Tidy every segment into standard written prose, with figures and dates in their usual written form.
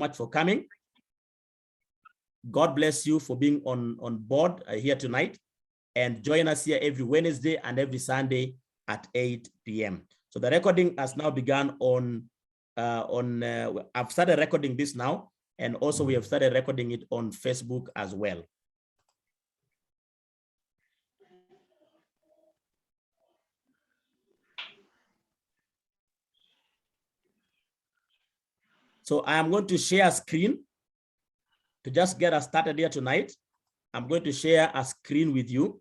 much for coming. God bless you for being on board here tonight, and join us here every Wednesday and every Sunday at 8 p.m. So the recording has now begun I've started recording this now, and also we have started recording it on Facebook as well. So I am going to share a screen to just get us started here tonight. I'm going to share a screen with you.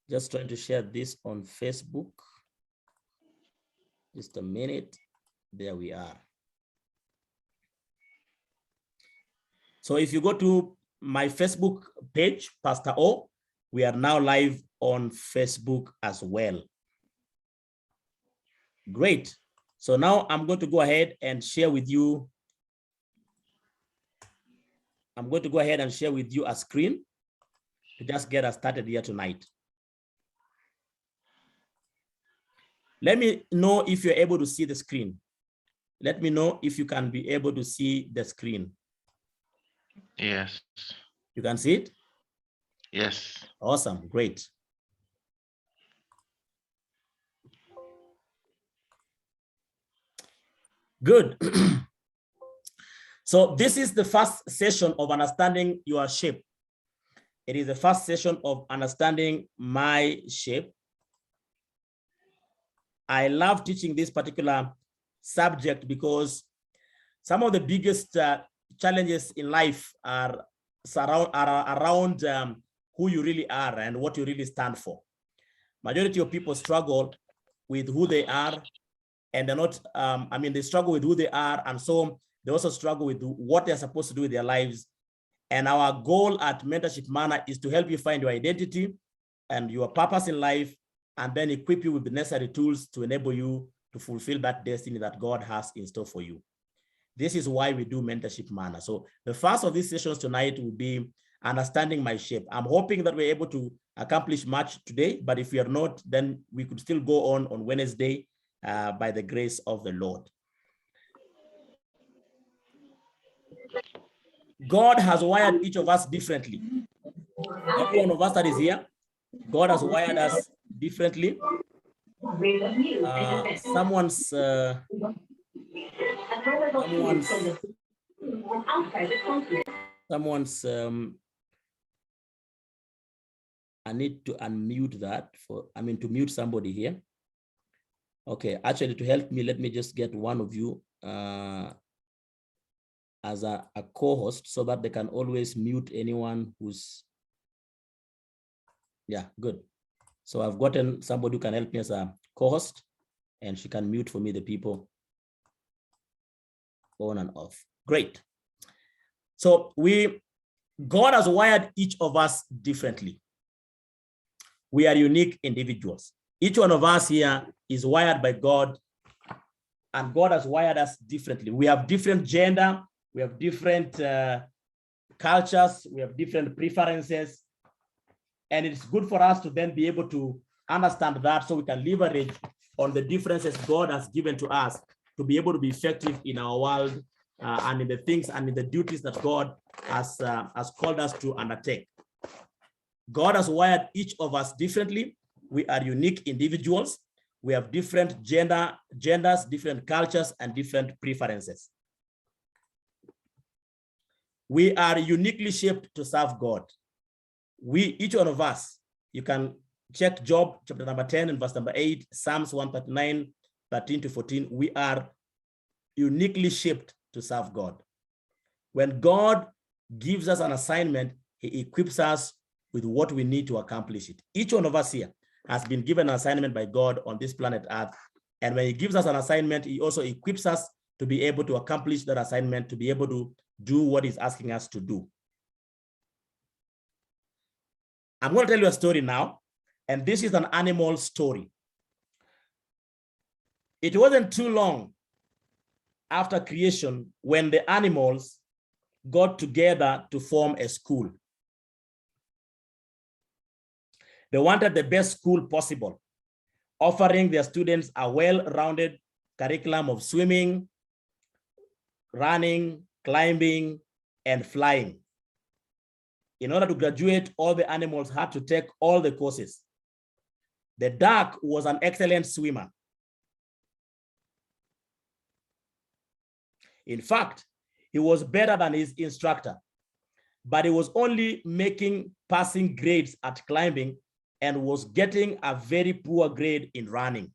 Just trying to share this on Facebook. Just a minute. There we are. So if you go to my Facebook page, Pastor O, we are now live on Facebook as well. Great. So now I'm going to go ahead and share with you. I'm going to go ahead and share with you a screen to just get us started here tonight. Let me know if you're able to see the screen. Let me know if you can be able to see the screen. Yes. You can see it? Yes. Awesome, great. Good. So this is the first session of understanding your shape. It is the first session of understanding my shape. I love teaching this particular subject because some of the biggest challenges in life are around who you really are and what you really stand for. Majority of people struggle with who they are, and they're not, they struggle with who they are, and so they also struggle with what they're supposed to do with their lives. And our goal at Mentorship Manor is to help you find your identity and your purpose in life, and then equip you with the necessary tools to enable you to fulfill that destiny that God has in store for you. This is why we do Mentorship Manor. So the first of these sessions tonight will be understanding my shape. I'm hoping that we're able to accomplish much today, but if we are not, then we could still go on Wednesday by the grace of the Lord. God has wired each of us differently. Every one of us that is here, God has wired us differently. I need to unmute that to mute somebody here. Okay, actually to help me, let me just get one of you as a co-host so that they can always mute anyone who's, yeah, good. So I've gotten somebody who can help me as a co-host, and she can mute for me the people on and off. Great. So God has wired each of us differently. We are unique individuals. Each one of us here is wired by God, and God has wired us differently. We have different gender, we have different cultures, we have different preferences, and it's good for us to then be able to understand that so we can leverage on the differences God has given to us to be able to be effective in our world and in the things and in the duties that God has called us to undertake. God has wired each of us differently. We are unique individuals. We have different genders, different cultures, and different preferences. We are uniquely shaped to serve God. Each one of us, you can check Job chapter number 10 and verse number 8, Psalms 139, 13 to 14. We are uniquely shaped to serve God. When God gives us an assignment, he equips us with what we need to accomplish it. Each one of us here has been given an assignment by God on this planet Earth. And when he gives us an assignment, he also equips us to be able to accomplish that assignment, to be able to do what he's asking us to do. I'm going to tell you a story now, and this is an animal story. It wasn't too long after creation when the animals got together to form a school. They wanted the best school possible, offering their students a well-rounded curriculum of swimming, running, climbing, and flying. In order to graduate, all the animals had to take all the courses. The duck was an excellent swimmer. In fact, he was better than his instructor, but he was only making passing grades at climbing and was getting a very poor grade in running.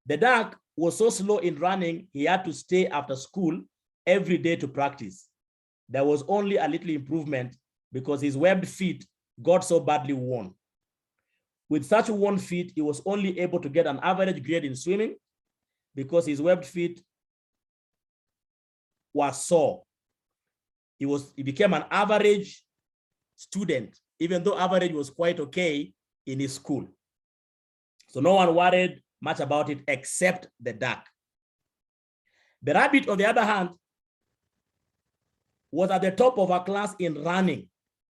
The duck was so slow in running, he had to stay after school every day to practice. There was only a little improvement because his webbed feet got so badly worn. With such worn feet, he was only able to get an average grade in swimming because his webbed feet were sore. He became an average student, even though average was quite okay in his school. So no one worried much about it except the duck. The rabbit, on the other hand, was at the top of her class in running,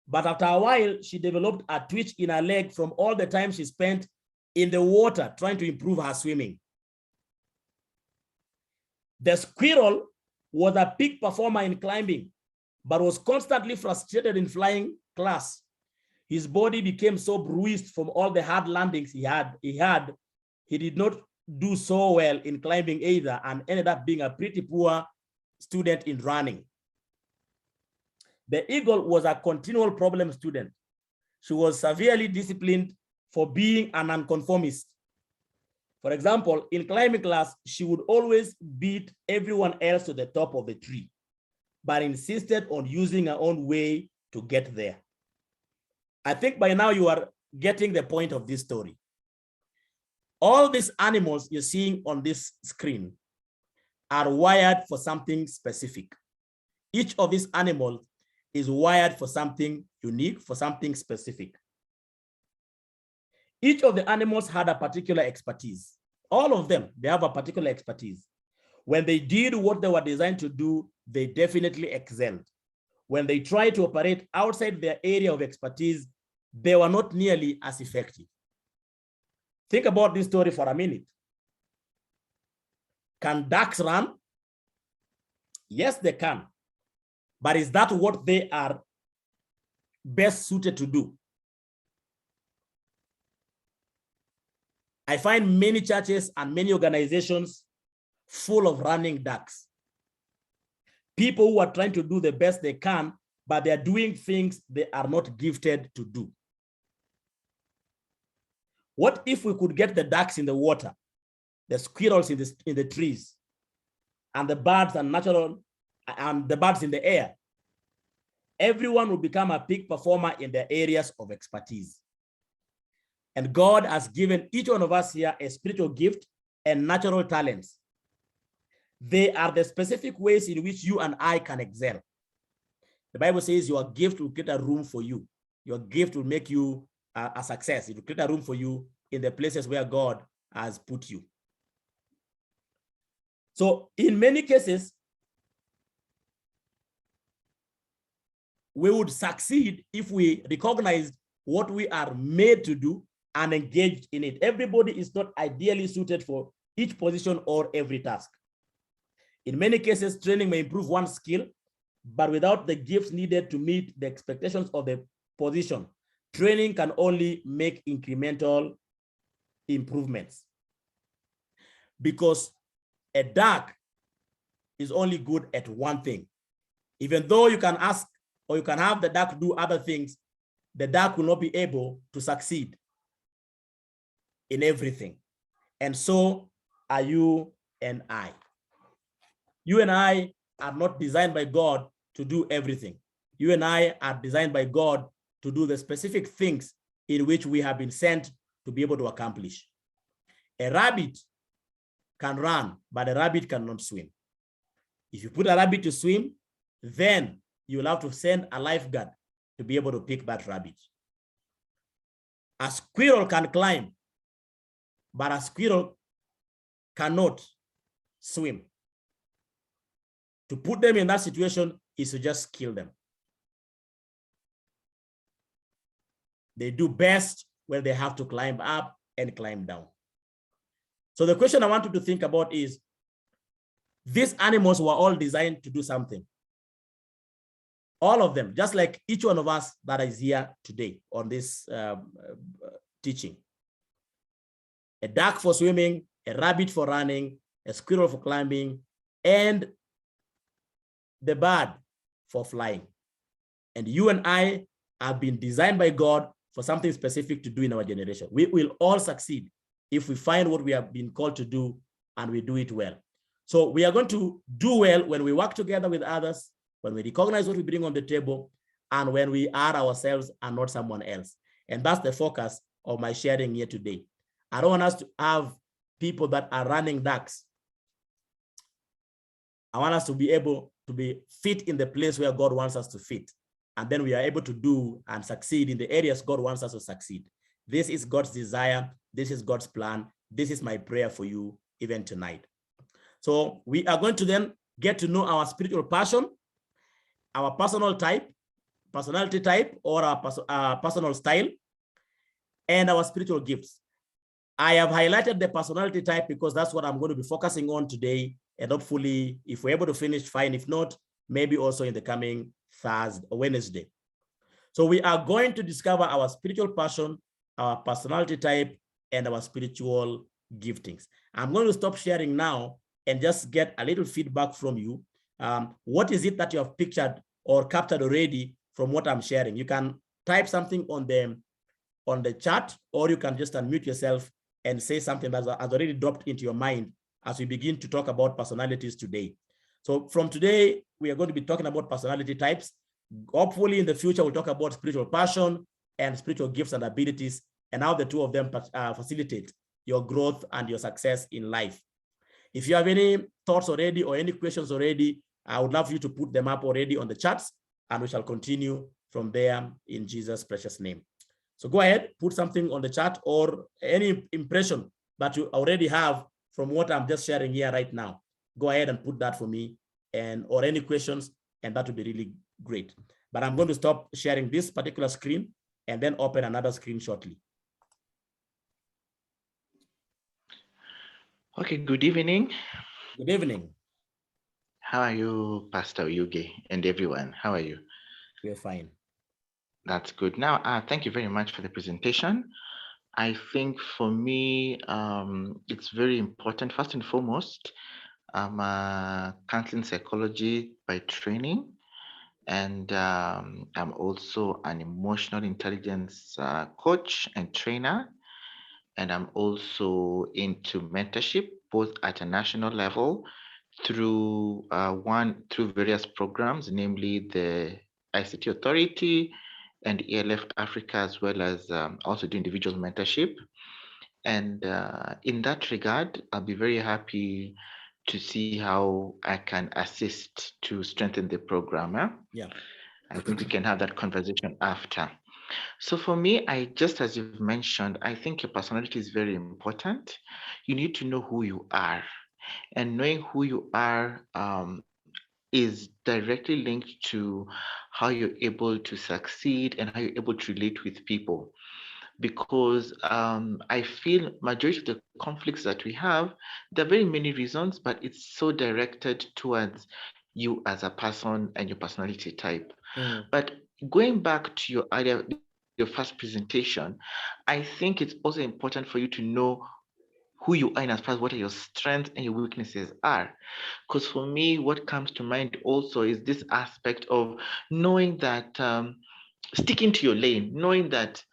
but after a while, she developed a twitch in her leg from all the time she spent in the water trying to improve her swimming. The squirrel was a peak performer in climbing, but was constantly frustrated in flying class. His body became so bruised from all the hard landings he did not do so well in climbing either and ended up being a pretty poor student in running. The eagle was a continual problem student. She was severely disciplined for being an nonconformist. For example, in climbing class, she would always beat everyone else to the top of the tree, but insisted on using her own way to get there. I think by now you are getting the point of this story. All these animals you're seeing on this screen are wired for something specific. Each of these animals is wired for something unique, for something specific. Each of the animals had a particular expertise. All of them, they have a particular expertise. When they did what they were designed to do, they definitely excelled. When they tried to operate outside their area of expertise, they were not nearly as effective. Think about this story for a minute. Can ducks run? Yes, they can. But is that what they are best suited to do? I find many churches and many organizations full of running ducks. People who are trying to do the best they can, but they're doing things they are not gifted to do. What if we could get the ducks in the water, the squirrels in the trees, and the birds and the birds in the air? Everyone will become a peak performer in their areas of expertise. And God has given each one of us here a spiritual gift and natural talents. They are the specific ways in which you and I can excel. The Bible says your gift will create a room for you. Your gift will make you a success. It will create a room for you in the places where God has put you. So in many cases, we would succeed if we recognize what we are made to do and engaged in it. Everybody is not ideally suited for each position or every task. In many cases, training may improve one skill, but without the gifts needed to meet the expectations of the position, training can only make incremental improvements. Because a duck is only good at one thing. Even though you can ask or you can have the duck do other things, the duck will not be able to succeed in everything. And so are you and I. You and I are not designed by God to do everything. You and I are designed by God to do the specific things in which we have been sent to be able to accomplish. A rabbit can run, but a rabbit cannot swim. If you put a rabbit to swim, then you will have to send a lifeguard to be able to pick that rabbit. A squirrel can climb, but a squirrel cannot swim. To put them in that situation is to just kill them. They do best when they have to climb up and climb down. So the question I want you to think about is, these animals were all designed to do something. All of them, just like each one of us that is here today on this teaching. A duck for swimming, a rabbit for running, a squirrel for climbing, and the bird for flying. And you and I have been designed by God for something specific to do in our generation. We will all succeed if we find what we have been called to do and we do it well. So we are going to do well when we work together with others, when we recognize what we bring on the table, and when we are ourselves and not someone else. And that's the focus of my sharing here today. I don't want us to have people that are running ducks. I want us to be able to be fit in the place where God wants us to fit. And then we are able to do and succeed in the areas God wants us to succeed. This is God's desire. This is God's plan. This is my prayer for you even tonight. So we are going to then get to know our spiritual passion, our personal type, personality type, or our personal style, and our spiritual gifts. I have highlighted the personality type because that's what I'm going to be focusing on today. And hopefully, if we're able to finish, fine. If not, maybe also in the coming Thursday or Wednesday. So we are going to discover our spiritual passion, our personality type, and our spiritual giftings. I'm going to stop sharing now and just get a little feedback from you. What is it that you have pictured or captured already from what I'm sharing? You can type something on the chat, or you can just unmute yourself and say something that has already dropped into your mind as we begin to talk about personalities today. So from today, we are going to be talking about personality types. Hopefully in the future, we'll talk about spiritual passion and spiritual gifts and abilities, and how the two of them facilitate your growth and your success in life. If you have any thoughts already or any questions already, I would love you to put them up already on the chats, and we shall continue from there in Jesus' precious name. So go ahead, put something on the chat or any impression that you already have from what I'm just sharing here right now. Go ahead and put that for me, or any questions, and that would be really great. But I'm going to stop sharing this particular screen and then open another screen shortly. Okay, good evening. Good evening. How are you, Pastor Oyugi, and everyone? How are you? We're fine. That's good. Now, thank you very much for the presentation. I think for me, it's very important. First and foremost, I'm a counseling psychology by training, and I'm also an emotional intelligence coach and trainer. And I'm also into mentorship, both at a national level through various programs, namely the ICT Authority and ELF Africa, as well as also do individual mentorship. And in that regard, I'll be very happy to see how I can assist to strengthen the program. Yeah. I think we can have that conversation after. So for me, just as you've mentioned, I think your personality is very important. You need to know who you are, and knowing who you are is directly linked to how you're able to succeed and how you're able to relate with people. Because I feel majority of the conflicts that we have, there are very many reasons, but it's so directed towards you as a person and your personality type. But going back to your first presentation, I think it's also important for you to know who you are and as far as what your strengths and your weaknesses are. Because for me, what comes to mind also is this aspect of knowing that sticking to your lane, knowing that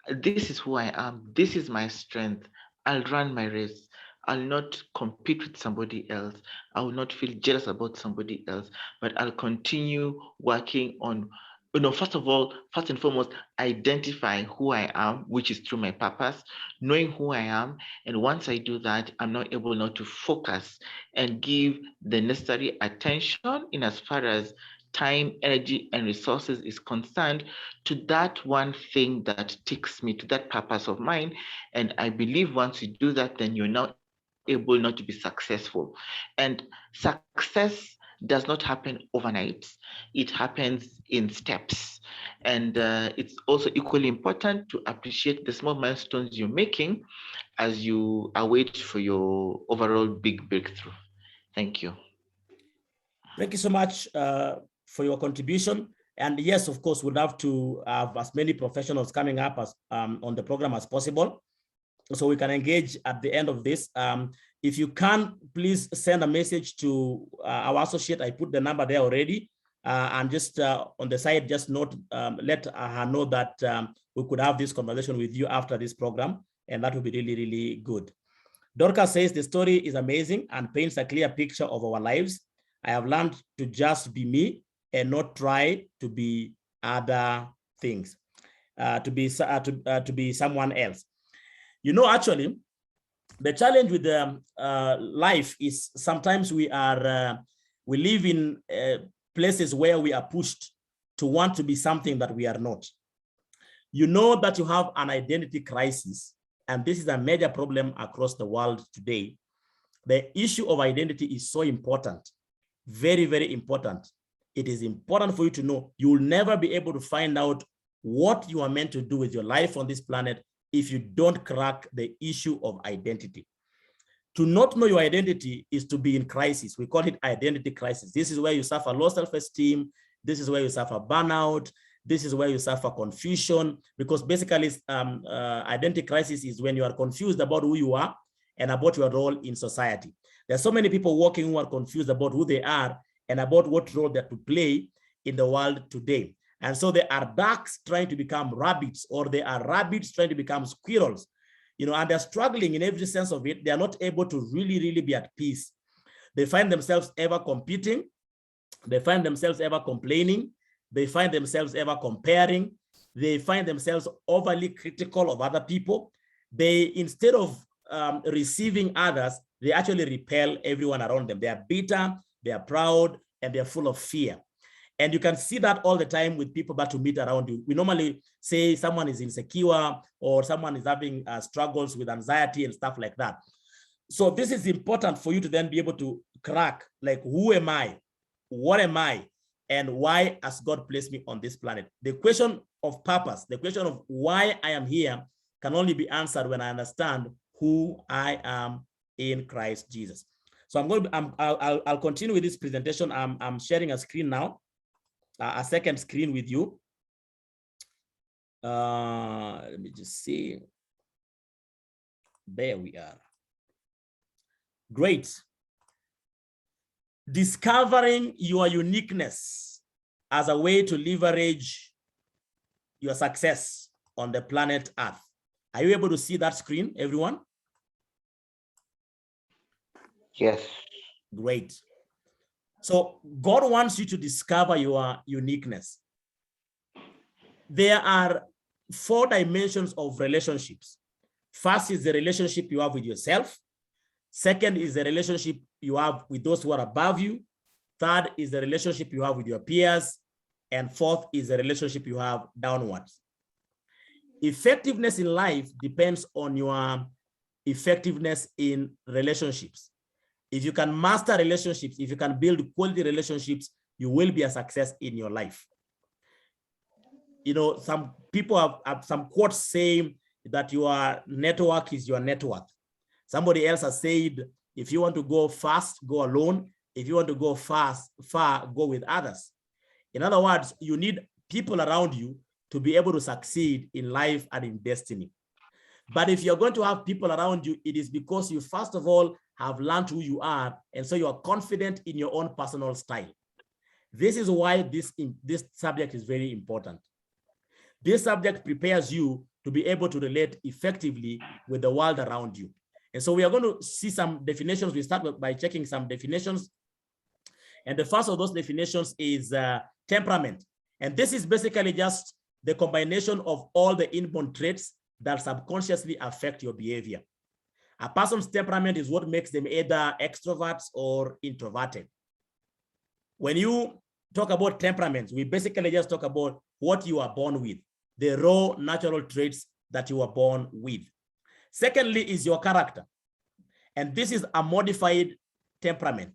this is who I am, this is my strength, I'll run my race. I'll not compete with somebody else. I will not feel jealous about somebody else, but I'll continue working on, first of all, first and foremost, identifying who I am, which is through my purpose, knowing who I am. And once I do that, I'm now able now to focus and give the necessary attention in as far as time, energy, and resources is concerned to that one thing that takes me to that purpose of mine. And I believe once you do that, then you're now able not to be successful. And success does not happen overnight. It happens in steps. And it's also equally important to appreciate the small milestones you're making as you await for your overall big breakthrough. Thank you. Thank you so much for your contribution. And yes, of course, we'd love to have as many professionals coming up as on the program as possible, so we can engage at the end of this. If you can, please send a message to our associate. I put the number there already. And just on the side, just note, let her know that we could have this conversation with you after this program, and that would be really, really good. Dorcas says the story is amazing and paints a clear picture of our lives. I have learned to just be me and not try to be other things, to be someone else. You know, actually, the challenge with life is sometimes we live in places where we are pushed to want to be something that we are not. You know that you have an identity crisis, and this is a major problem across the world today. The issue of identity is so important, very, very important. It is important for you to know you will never be able to find out what you are meant to do with your life on this planet if you don't crack the issue of identity. To not know your identity is to be in crisis. We call it identity crisis. This is where you suffer low self-esteem. This is where you suffer burnout. This is where you suffer confusion, because basically identity crisis is when you are confused about who you are and about your role in society. There are so many people working who are confused about who they are and about what role they're to play in the world today. And so they are ducks trying to become rabbits, or they are rabbits trying to become squirrels, you know, and they're struggling in every sense of it. They are not able to really, really be at peace. They find themselves ever competing. They find themselves ever complaining. They find themselves ever comparing. They find themselves overly critical of other people. They, instead of receiving others, they actually repel everyone around them. They are bitter, they are proud, and they're full of fear. And you can see that all the time with people that you meet around you. We normally say someone is insecure or someone is having struggles with anxiety and stuff like that. So this is important for you to then be able to crack, like, who am I? What am I? And why has God placed me on this planet? The question of purpose, the question of why I am here can only be answered when I understand who I am in Christ Jesus. So I'll continue with this presentation. I'm sharing a screen now, a second screen with you. Let me just see. There we are. Great. Discovering your uniqueness as a way to leverage your success on the planet Earth. Are you able to see that screen, everyone? Yes. Great. So God wants you to discover your uniqueness. There are 4 dimensions of relationships. First is the relationship you have with yourself. Second is the relationship you have with those who are above you. Third is the relationship you have with your peers. And fourth is the relationship you have downwards. Effectiveness in life depends on your effectiveness in relationships. If you can master relationships, if you can build quality relationships, you will be a success in your life. You know, some people have some quotes saying that your network is your net worth. Somebody else has said, if you want to go fast, go alone. If you want to go far, go with others. In other words, you need people around you to be able to succeed in life and in destiny. But if you're going to have people around you, it is because you, first of all, have learned who you are, and so you are confident in your own personal style. This is why this subject is very important. This subject prepares you to be able to relate effectively with the world around you. And so we are going to see some definitions. We start by checking some definitions. And the first of those definitions is temperament. And this is basically just the combination of all the inborn traits that subconsciously affect your behavior. A person's temperament is what makes them either extroverts or introverted. When you talk about temperaments, we basically just talk about what you are born with, the raw natural traits that you are born with. Secondly is your character. And this is a modified temperament.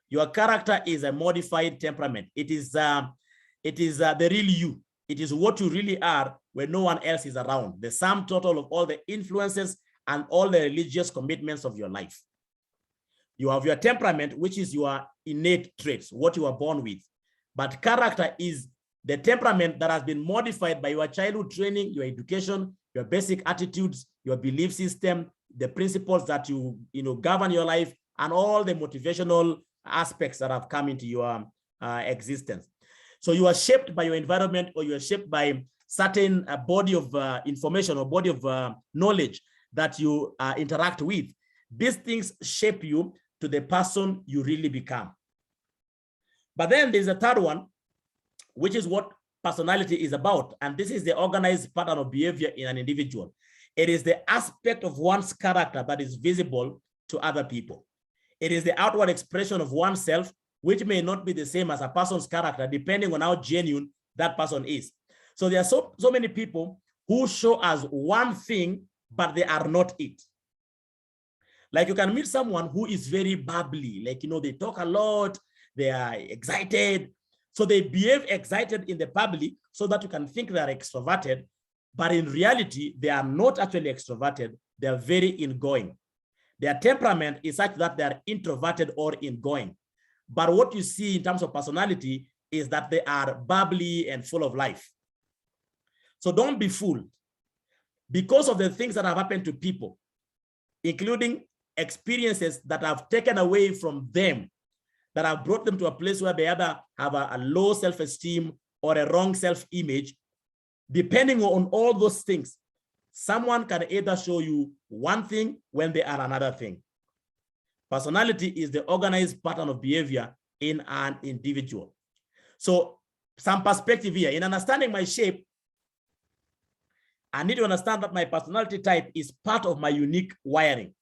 Your character is a modified temperament. It is the real you. It is what you really are when no one else is around. The sum total of all the influences and all the religious commitments of your life. You have your temperament, which is your innate traits, what you are born with. But character is the temperament that has been modified by your childhood training, your education, your basic attitudes, your belief system, the principles that you govern your life, and all the motivational aspects that have come into your existence. So you are shaped by your environment, or you are shaped by certain body of information or body of knowledge that you interact with. These things shape you to the person you really become. But then there's a third one, which is what personality is about. And this is the organized pattern of behavior in an individual. It is the aspect of one's character that is visible to other people. It is the outward expression of oneself, which may not be the same as a person's character, depending on how genuine that person is. So there are so many people who show us one thing, but they are not it. Like you can meet someone who is very bubbly, like, they talk a lot, they are excited. So they behave excited in the public so that you can think they are extroverted, but in reality, they are not actually extroverted. They are very ingoing. Their temperament is such that they are introverted or ingoing. But what you see in terms of personality is that they are bubbly and full of life. So don't be fooled. Because of the things that have happened to people, including experiences that have taken away from them, that have brought them to a place where they either have a low self-esteem or a wrong self-image, depending on all those things, someone can either show you one thing when they are another thing. Personality is the organized pattern of behavior in an individual. So some perspective here. In understanding my shape, I need to understand that my personality type is part of my unique wiring.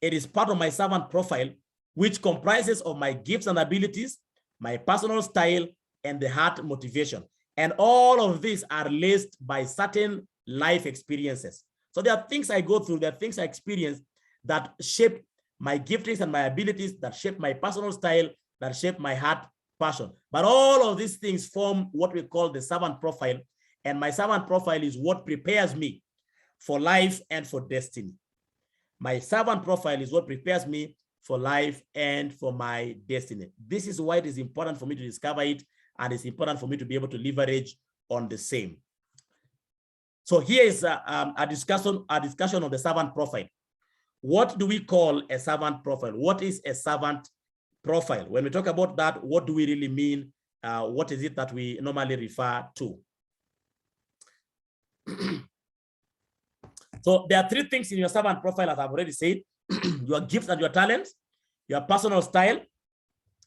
It is part of my servant profile, which comprises of my gifts and abilities, my personal style, and the heart motivation. And all of these are laced by certain life experiences. So there are things I go through, there are things I experience that shape my giftings and my abilities, that shape my personal style, that shape my heart passion. But all of these things form what we call the servant profile. And my servant profile is what prepares me for life and for destiny. My servant profile is what prepares me for life and for my destiny. This is why it is important for me to discover it, and it's important for me to be able to leverage on the same. So here is a discussion of the servant profile. What do we call a servant profile? What is a servant profile? When we talk about that, what do we really mean? What is it that we normally refer to? So there are three things in your servant profile, as I've already said: your gifts and your talents, your personal style,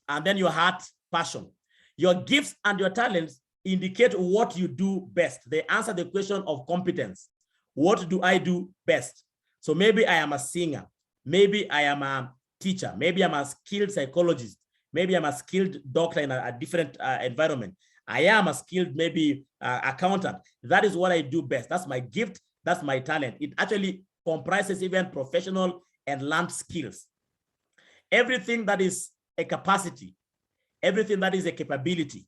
and then your heart passion. Your gifts and your talents indicate what you do best. They answer the question of competence. What do I do best? So maybe I am a singer. Maybe I am a teacher. Maybe I'm a skilled psychologist. Maybe I'm a skilled doctor in a different environment. I am a skilled, maybe accountant. That is what I do best. That's my gift. That's my talent. It actually comprises even professional and learned skills. Everything that is a capacity, everything that is a capability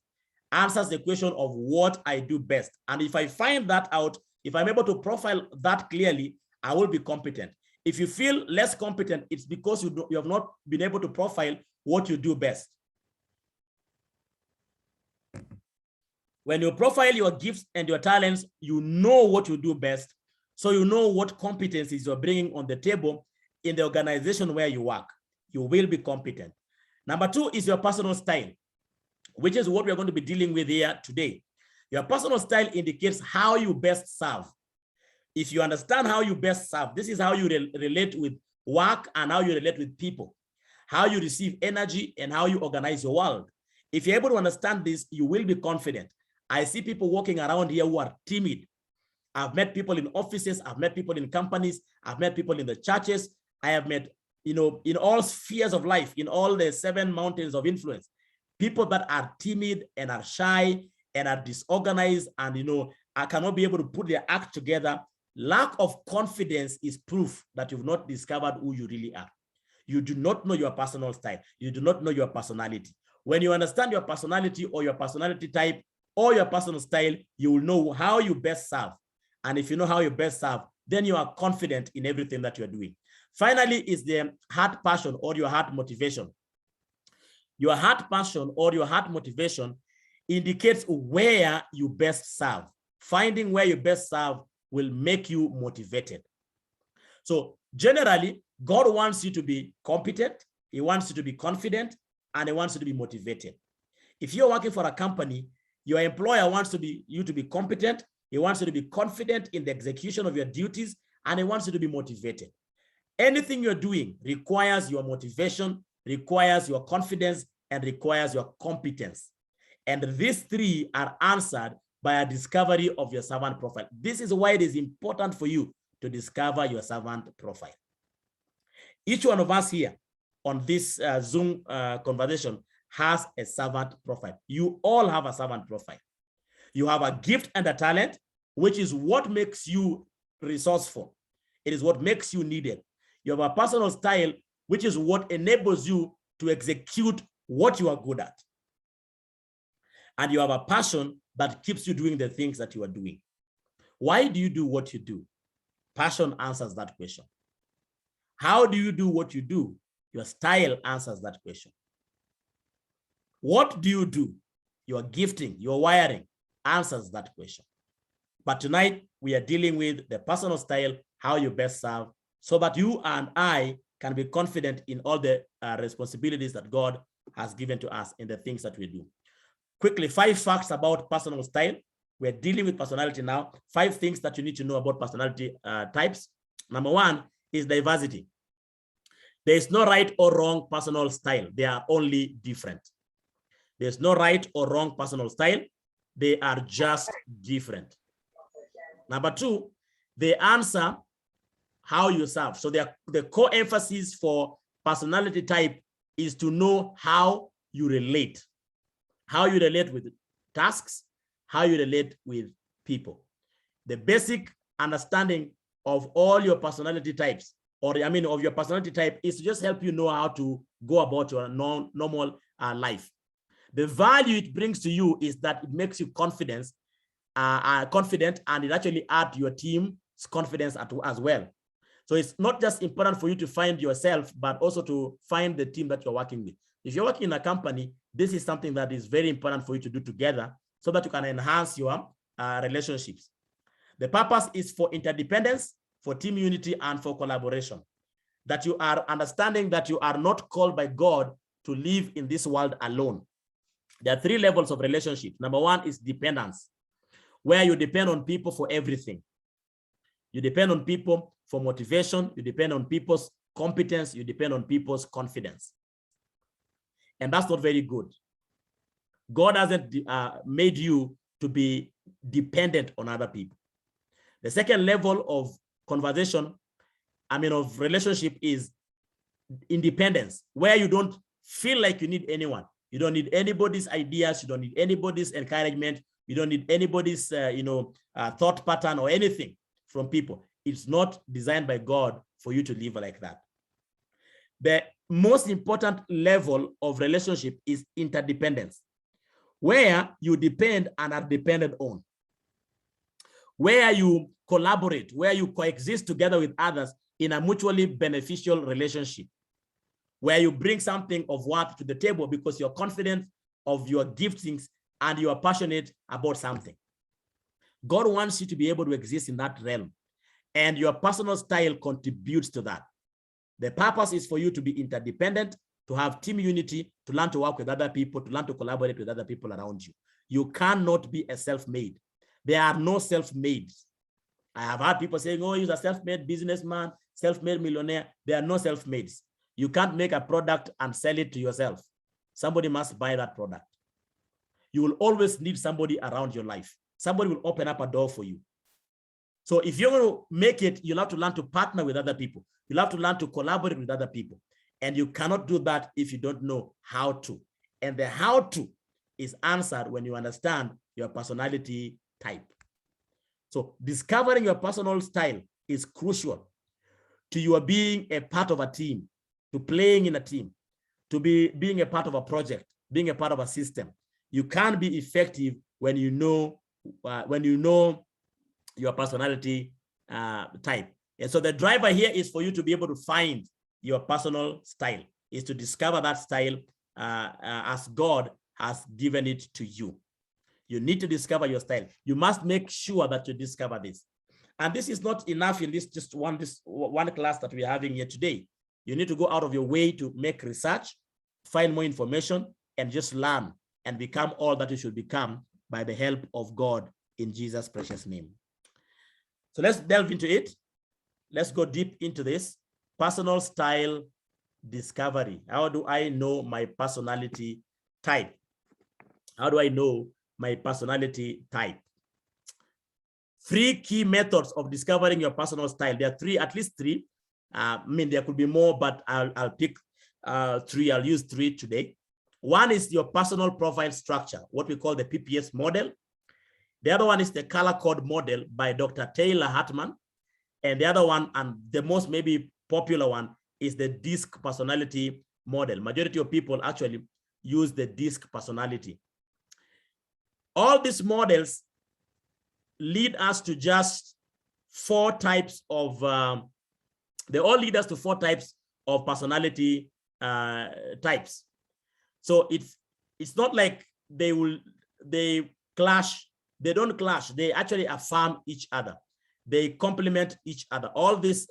answers the question of what I do best. And if I find that out, if I'm able to profile that clearly, I will be competent. If you feel less competent, it's because you have not been able to profile what you do best. When you profile your gifts and your talents, you know what you do best. So you know what competencies you're bringing on the table in the organization where you work. You will be competent. Number two is your personal style, which is what we're going to be dealing with here today. Your personal style indicates how you best serve. If you understand how you best serve, this is how you relate with work and how you relate with people, how you receive energy and how you organize your world. If you're able to understand this, you will be confident. I see people walking around here who are timid. I've met people in offices, I've met people in companies, I've met people in the churches. I have met, in all spheres of life, in all the 7 mountains of influence, people that are timid and are shy and are disorganized and, I cannot be able to put their act together. Lack of confidence is proof that you've not discovered who you really are. You do not know your personal style. You do not know your personality. When you understand your personality or your personality type or your personal style, you will know how you best serve. And if you know how you best serve, then you are confident in everything that you're doing. Finally, is the heart passion or your heart motivation. Your heart passion or your heart motivation indicates where you best serve. Finding where you best serve will make you motivated. So generally, God wants you to be competent, he wants you to be confident, and he wants you to be motivated. If you're working for a company, your employer wants you to be competent, he wants you to be confident in the execution of your duties, and he wants you to be motivated. Anything you're doing requires your motivation, requires your confidence, and requires your competence. And these three are answered by a discovery of your servant profile. This is why it is important for you to discover your servant profile. Each one of us here on this Zoom conversation has a servant profile. You all have a servant profile. You have a gift and a talent, which is what makes you resourceful. It is what makes you needed. You have a personal style, which is what enables you to execute what you are good at. And you have a passion that keeps you doing the things that you are doing. Why do you do what you do? Passion answers that question. How do you do what you do? Your style answers that question. What do you do? Your gifting, your wiring answers that question. But tonight, we are dealing with the personal style, how you best serve, so that you and I can be confident in all the responsibilities that God has given to us in the things that we do. Quickly, 5 facts about personal style. We're dealing with personality now. 5 things that you need to know about personality types. Number 1 is diversity. There is no right or wrong personal style. They are only different. There's no right or wrong personal style. They are just different. Number 2, they answer how you serve. So the core emphasis for personality type is to know how you relate. How you relate with tasks, how you relate with people. The basic understanding of all your personality types, of your personality type, is to just help you know how to go about your normal life. The value it brings to you is that it makes you confident, and it actually adds to your team's confidence as well. So it's not just important for you to find yourself, but also to find the team that you're working with. If you're working in a company, this is something that is very important for you to do together so that you can enhance your relationships. The purpose is for interdependence, for team unity, and for collaboration. That you are understanding that you are not called by God to live in this world alone. There are 3 levels of relationship. Number 1 is dependence, where you depend on people for everything. You depend on people for motivation. You depend on people's competence. You depend on people's confidence. And that's not very good. God hasn't made you to be dependent on other people. The second level of of relationship is independence, where you don't feel like you need anyone. You don't need anybody's ideas. You don't need anybody's encouragement. You don't need anybody's thought pattern or anything from people. It's not designed by God for you to live like that. The most important level of relationship is interdependence, where you depend and are depended on, where you collaborate, where you coexist together with others in a mutually beneficial relationship, where you bring something of worth to the table because you're confident of your giftings and you are passionate about something. God wants you to be able to exist in that realm, and your personal style contributes to that. The purpose is for you to be interdependent, to have team unity, to learn to work with other people, to learn to collaborate with other people around you. You cannot be a self-made. There are no self-mades. I have heard people saying, oh, he's a self-made businessman, self-made millionaire. There are no self-mades. You can't make a product and sell it to yourself. Somebody must buy that product. You will always need somebody around your life. Somebody will open up a door for you. So if you're going to make it, you'll have to learn to partner with other people. You'll have to learn to collaborate with other people. And you cannot do that if you don't know how to. And the how to is answered when you understand your personality type. So discovering your personal style is crucial to your being a part of a team, to playing in a team, to being a part of a project, being a part of a system. You can't be effective when you know your personality type. And so the driver here is for you to be able to find your personal style, is to discover that style as God has given it to you. You need to discover your style. You must make sure that you discover this. And this is not enough in this one class that we're having here today. You need to go out of your way to make research, find more information, and just learn and become all that you should become by the help of God in Jesus' precious name. So let's delve into it. Let's go deep into this. Personal style discovery. How do I know my personality type? How do I know my personality type? 3 key methods of discovering your personal style. There are 3, at least 3. I mean, there could be more, but I'll pick 3. I'll use 3 today. One is your personal profile structure, what we call the PPS model. The other one is the color code model by Dr. Taylor Hartman. And the other one, and the most maybe popular one, is the DISC personality model. Majority of people actually use the DISC personality. All these models lead us to just 4 types of, they all lead us to 4 types of personality types. So it's not like they clash. They don't clash. They actually affirm each other. They complement each other. All these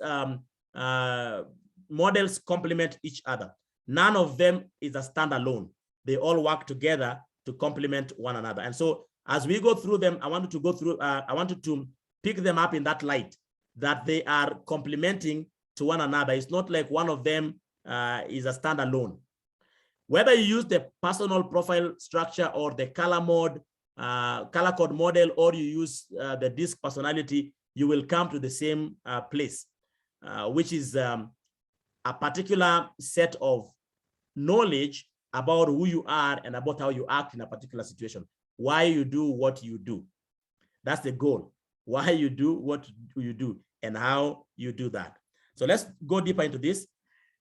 models complement each other. None of them is a standalone. They all work together to complement one another. And so as we go through them, I wanted to pick them up in that light, that they are complementing to one another. It's not like one of them is a standalone. Whether you use the personal profile structure or the color code model, or you use the DISC personality, you will come to the same place, which is a particular set of knowledge about who you are and about how you act in a particular situation, why you do what you do. That's the goal, why you do what you do and how you do that. So let's go deeper into this.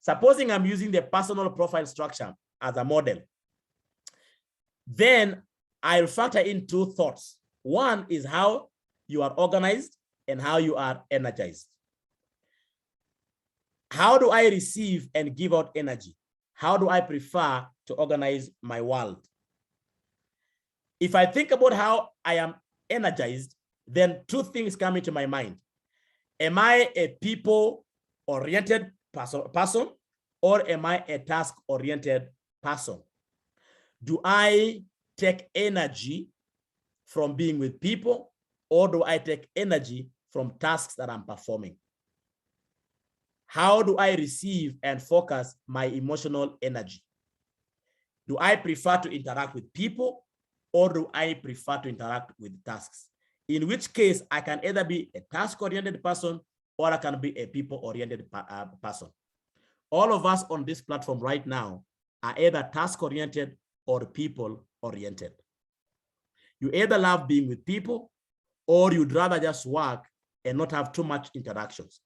Supposing I'm using the personal profile structure as a model, then I'll factor in 2 thoughts. One is how you are organized and how you are energized. How do I receive and give out energy? How do I prefer to organize my world? If I think about how I am energized, then 2 things come into my mind. Am I a people-oriented person, or am I a task-oriented person? Do I take energy from being with people, or do I take energy from tasks that I'm performing? How do I receive and focus my emotional energy? Do I prefer to interact with people, or do I prefer to interact with tasks? In which case, I can either be a task-oriented person or I can be a people-oriented person. All of us on this platform right now are either task-oriented or people-oriented. You either love being with people, or you'd rather just work and not have too much interactions.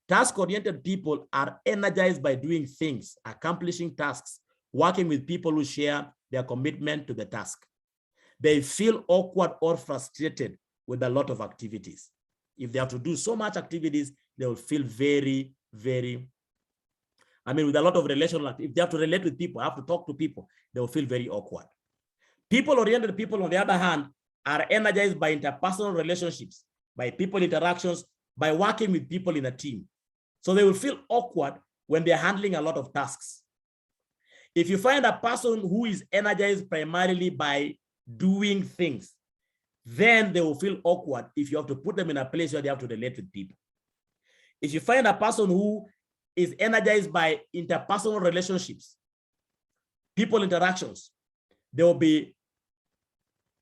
Task-oriented people are energized by doing things, accomplishing tasks, working with people who share their commitment to the task. They feel awkward or frustrated with a lot of activities. If they have to do so much activities, they will feel very, very, with a lot of relational activity. If they have to relate with people, have to talk to people, they will feel very awkward. People-oriented people, on the other hand, are energized by interpersonal relationships, by people interactions, by working with people in a team. So they will feel awkward when they're handling a lot of tasks. If you find a person who is energized primarily by doing things, then they will feel awkward if you have to put them in a place where they have to relate with people. If you find a person who is energized by interpersonal relationships, people interactions, they will be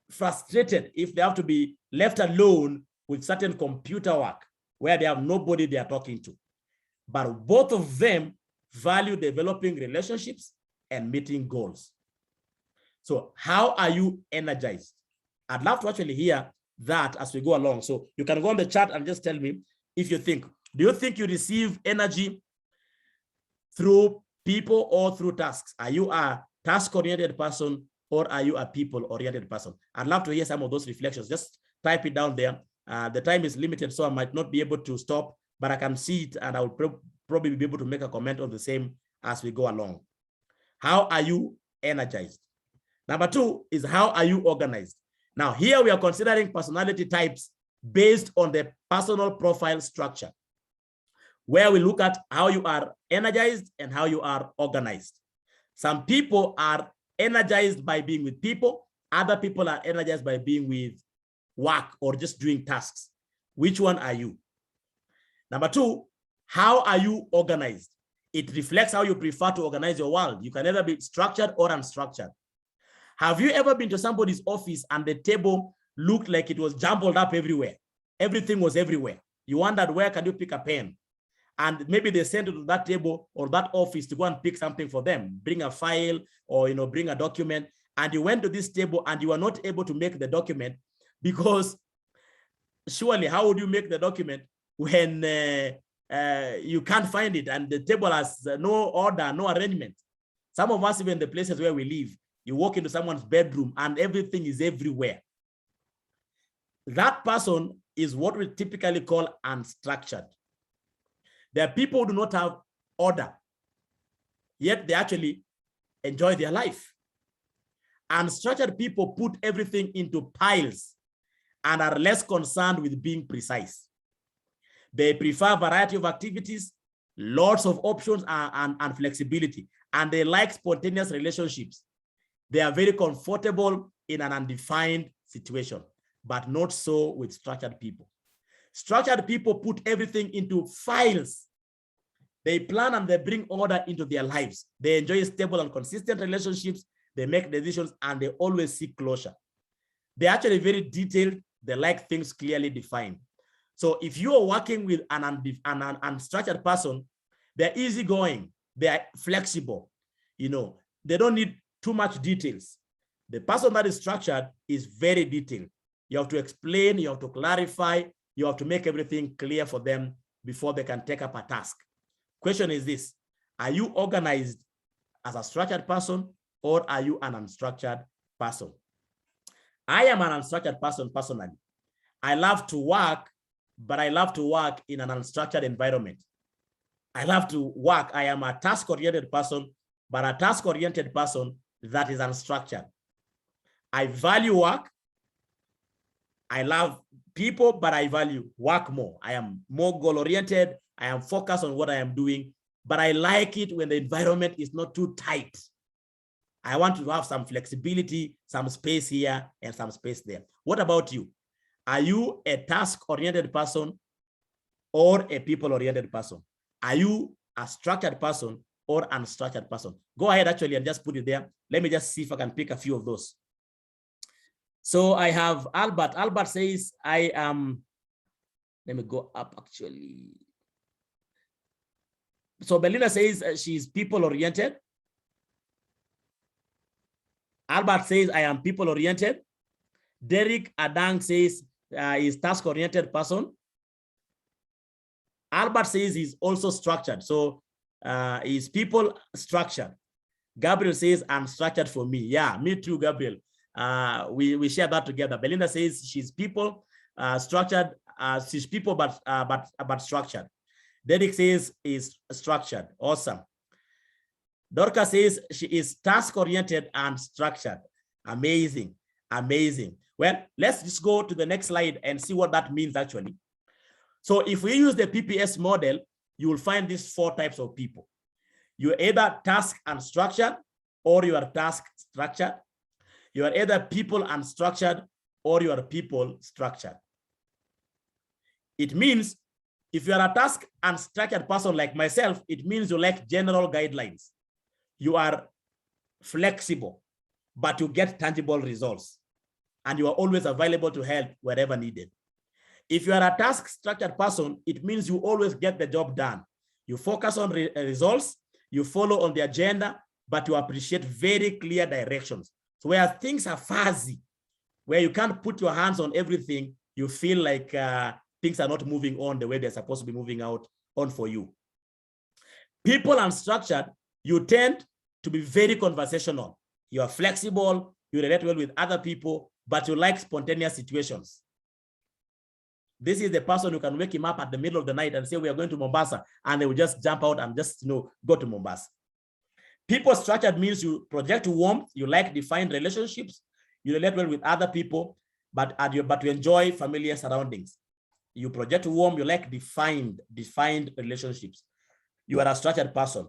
frustrated if they have to be left alone with certain computer work where they have nobody they are talking to. But both of them value developing relationships and meeting goals. So how are you energized? I'd love to actually hear that as we go along. So you can go on the chat and just tell me if you think, do you think you receive energy through people or through tasks? Are you a task-oriented person or are you a people-oriented person? I'd love to hear some of those reflections. Just type it down there. The time is limited, so I might not be able to stop, but I can see it and I will probably be able to make a comment on the same as we go along. How are you energized? Number two is how are you organized? Now here we are considering personality types based on the personal profile structure, where we look at how you are energized and how you are organized. Some people are energized by being with people. Other people are energized by being with work or just doing tasks. Which one are you? Number two, how are you organized? It reflects how you prefer to organize your world. You can either be structured or unstructured. Have you ever been to somebody's office and the table looked like it was jumbled up everywhere? Everything was everywhere. You wondered, where can you pick a pen? And maybe they sent you to that table or that office to go and pick something for them, bring a file or bring a document. And you went to this table and you were not able to make the document because surely how would you make the document when you can't find it and the table has no order, no arrangement? Some of us, even the places where we live, you walk into someone's bedroom and everything is everywhere. That person is what we typically call unstructured. There are people who do not have order, yet they actually enjoy their life. Unstructured people put everything into piles and are less concerned with being precise. They prefer a variety of activities, lots of options and flexibility, and they like spontaneous relationships. They are very comfortable in an undefined situation, but not so with structured people. Structured people put everything into files. They plan and they bring order into their lives. They enjoy stable and consistent relationships. They make decisions and they always seek closure. They're actually very detailed. They like things clearly defined. So if you are working with an unstructured person, they're easygoing. They are flexible. They don't need too much details. The person that is structured is very detailed. You have to explain, you have to clarify, you have to make everything clear for them before they can take up a task. Question is this: are you organized as a structured person or are you an unstructured person? I am an unstructured person personally. I love to work, but I love to work in an unstructured environment. I love to work. I am a task-oriented person, but a task-oriented person that is unstructured. I value work. I love people, but I value work more. I am more goal-oriented. I am focused on what I am doing, but I like it when the environment is not too tight. I want to have some flexibility, some space here and some space there. What about you? Are you a task-oriented person or a people-oriented person? Are you a structured person or unstructured person? Go ahead actually and just put it there. Let me just see if I can pick a few of those. So I have Albert. Albert says, I am, let me go up actually. So Belinda says she's people-oriented. Albert says, I am people-oriented. Derek Adang says he's task-oriented person. Albert says he's also structured. So he's people structured. Gabriel says, I'm structured for me. Yeah, me too, Gabriel. We share that together. Belinda says she's people structured. She's people, but structured. Derek says is structured. Awesome. Dorca says she is task-oriented and structured. Amazing, amazing. Well, let's just go to the next slide and see what that means actually. So if we use the PPS model, you will find these 4 types of people. You're either task unstructured or you are task structured. You are either people unstructured or you are people structured. It means if you are a task unstructured person like myself, it means you like general guidelines. You are flexible, but you get tangible results. And you are always available to help wherever needed. If you are a task structured person, it means you always get the job done. You focus on results, you follow on the agenda, but you appreciate very clear directions. So where things are fuzzy, where you can't put your hands on everything, you feel like things are not moving on the way they're supposed to be moving on for you. People unstructured You tend to be very conversational. You are flexible, you relate well with other people, but you like spontaneous situations. This is the person who can wake him up at the middle of the night and say, we are going to Mombasa, and they will just jump out and just, go to Mombasa. People structured means you project warmth, you like defined relationships, you relate well with other people, but you enjoy familiar surroundings. You project warmth, you like defined relationships. You are a structured person.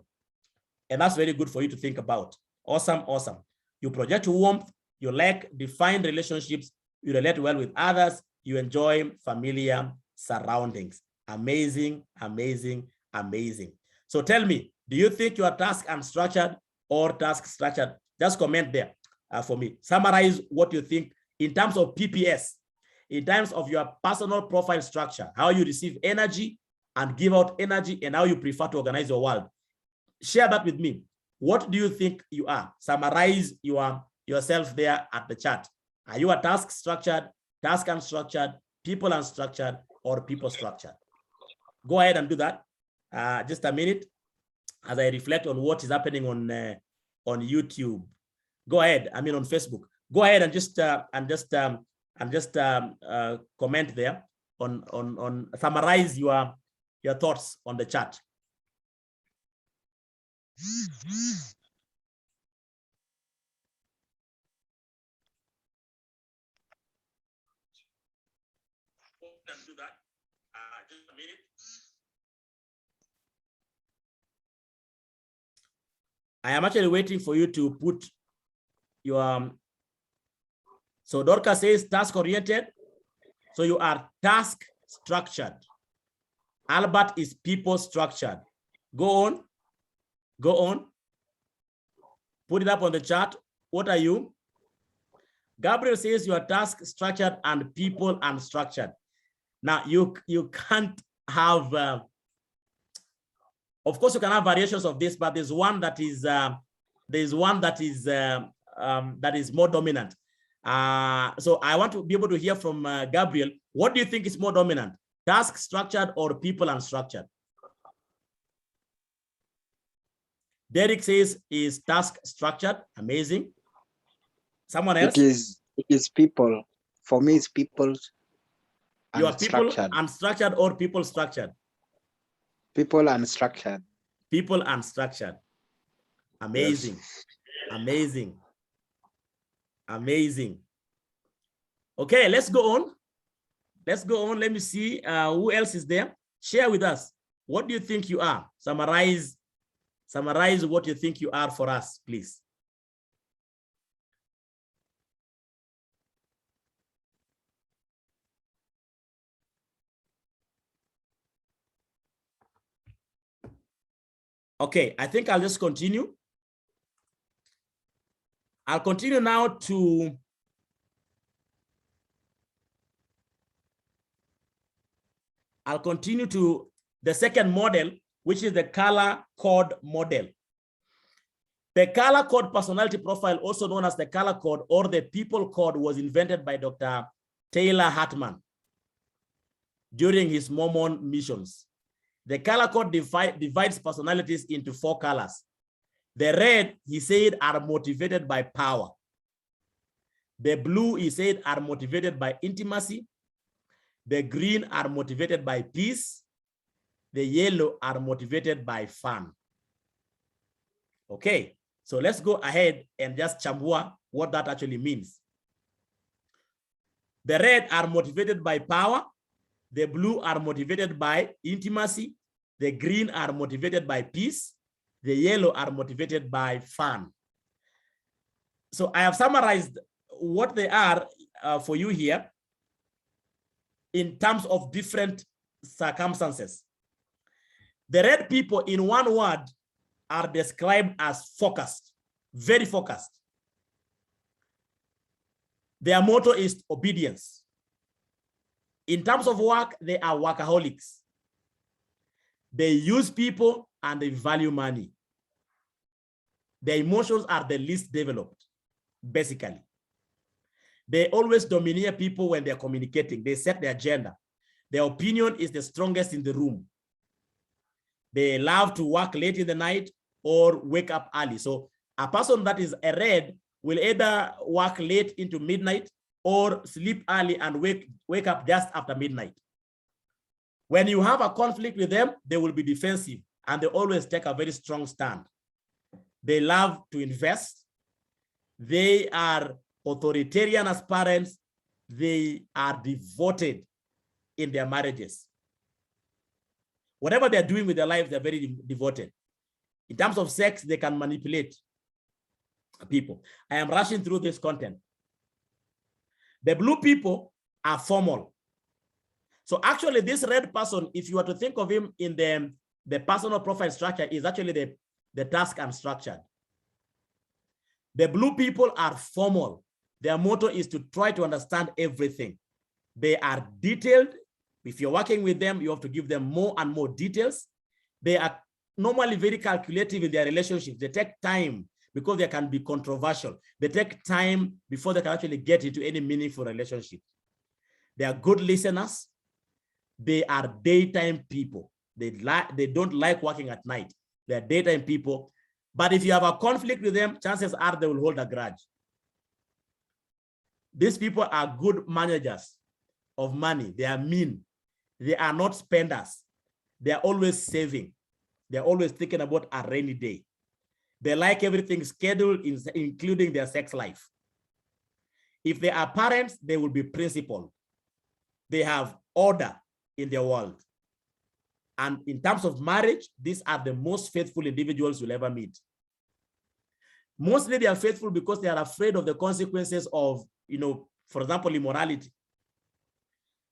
And that's very good for you to think about. Awesome, awesome. You project warmth, you like defined relationships, you relate well with others, you enjoy familiar surroundings. Amazing, amazing, amazing. So tell me, do you think you are task unstructured or task structured? Just comment there for me. Summarize what you think in terms of PPS, in terms of your personal profile structure, how you receive energy and give out energy, and how you prefer to organize your world. Share that with me. What do you think you are? Summarize yourself there at the chat. Are you a task structured, task unstructured, people unstructured, or people structured? Go ahead and do that. Just a minute as I reflect on what is happening on YouTube. Go ahead. I mean on Facebook. Go ahead and just comment there on summarize your thoughts on the chat. Do that. Just a minute. I am actually waiting for you to put your so Dorcas says task oriented. So you are task structured. Albert is people structured. Go on. Go on. Put it up on the chat. What are you? Gabriel says you are task structured and people unstructured. Now you can't have, of course you can have variations of this, but there's one that is more dominant. So I want to be able to hear from Gabriel. What do you think is more dominant, task structured or people unstructured? Derek says is task structured. Amazing. Someone else? It is people. For me, it's people. You are people unstructured or people structured? People unstructured. People unstructured. Amazing. Yes. Amazing. Amazing. Okay, let's go on. Let's go on. Let me see who else is there. Share with us. What do you think you are? Summarize what you think you are for us, please. Okay, I think I'll just continue. I'll continue now to the second model, which is the color code model. The color code personality profile, also known as the color code or the people code, was invented by Dr. Taylor Hartman during his Mormon missions. The color code divides personalities into 4 colors. The red, he said, are motivated by power. The blue, he said, are motivated by intimacy. The green are motivated by peace. The yellow are motivated by fun. Okay, so let's go ahead and just chambua what that actually means. The red are motivated by power. The blue are motivated by intimacy. The green are motivated by peace. The yellow are motivated by fun. So I have summarized what they are for you here in terms of different circumstances. The red people, in one word, are described as focused, very focused. Their motto is obedience. In terms of work, they are workaholics. They use people and they value money. Their emotions are the least developed, basically. They always domineer people when they're communicating. They set the agenda. Their opinion is the strongest in the room. They love to work late in the night. or wake up early. So a person that is a red will either work late into midnight or sleep early and wake up just after midnight. When you have a conflict with them, they will be defensive and they always take a very strong stand. They love to invest. They are authoritarian as parents. They are devoted in their marriages. Whatever they're doing with their life, they're very devoted. In terms of sex, they can manipulate people. I am rushing through this content. The blue people are formal. So actually this red person, if you were to think of him in the personal profile structure, is actually the task and structured. The blue people are formal. Their motto is to try to understand everything. They are detailed. If you're working with them, you have to give them more and more details. They are normally very calculative in their relationships. They take time because they can be controversial. They take time before they can actually get into any meaningful relationship. They are good listeners. They are daytime people. They don't like working at night. They are daytime people. But if you have a conflict with them, chances are they will hold a grudge. These people are good managers of money. They are mean. They are not spenders. They are always saving. They're always thinking about a rainy day. They like everything scheduled, including their sex life. If they are parents, they will be principled. They have order in their world. And in terms of marriage, these are the most faithful individuals you'll ever meet. Mostly they are faithful because they are afraid of the consequences of, for example, immorality.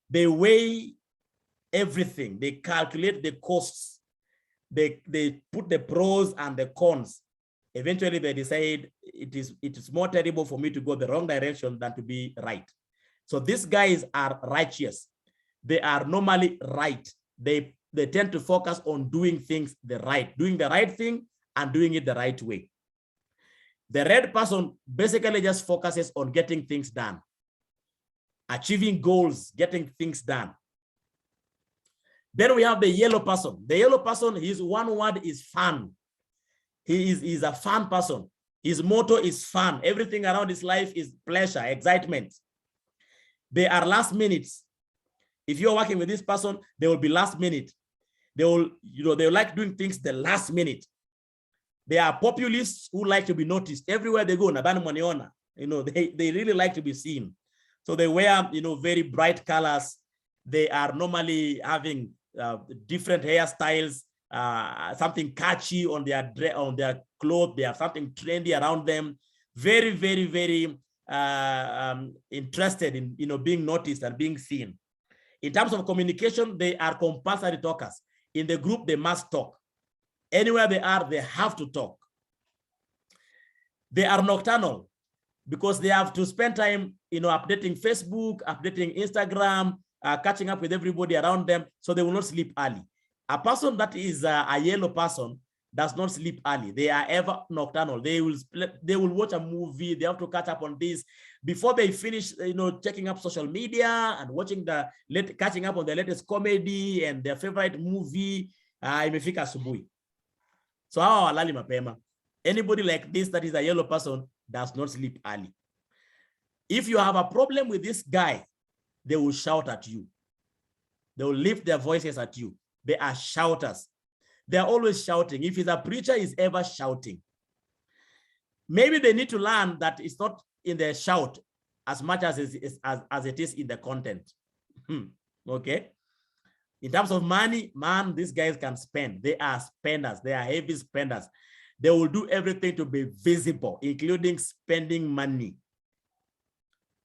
They weigh everything. They calculate the costs. They put the pros and the cons. Eventually they decide it is more terrible for me to go the wrong direction than to be right. So these guys are righteous. They are normally right. They tend to focus on doing things doing the right thing and doing it the right way. The red person basically just focuses on getting things done, achieving goals, getting things done. Then we have the yellow person. The yellow person, his one word is fun. He is a fun person. His motto is fun. Everything around his life is pleasure, excitement. They are last minutes. If you're working with this person, they will be last minute. They will like doing things the last minute. They are populists who like to be noticed everywhere they go. They really like to be seen. So they wear, very bright colors. They are normally having different hairstyles, something catchy on their clothes. They have something trendy around them. Very, very, very interested in being noticed and being seen. In terms of communication, they are compulsory talkers. In the group, they must talk. Anywhere they are, they have to talk. They are nocturnal because they have to spend time, updating Facebook, updating Instagram, catching up with everybody around them, so they will not sleep early. A person that is a yellow person does not sleep early. They are ever nocturnal. They will watch a movie. They have to catch up on this before they finish, checking up social media and watching catching up on the latest comedy and their favorite movie. Imefika asubuhi. So how halali mapema? Anybody like this that is a yellow person does not sleep early. If you have a problem with this guy, they will shout at you. They will lift their voices at you. They are shouters. They are always shouting. If he's a preacher, he's ever shouting. Maybe they need to learn that it's not in the shout as much as it is in the content. Okay. In terms of money, man, these guys can spend. They are spenders. They are heavy spenders. They will do everything to be visible, including spending money.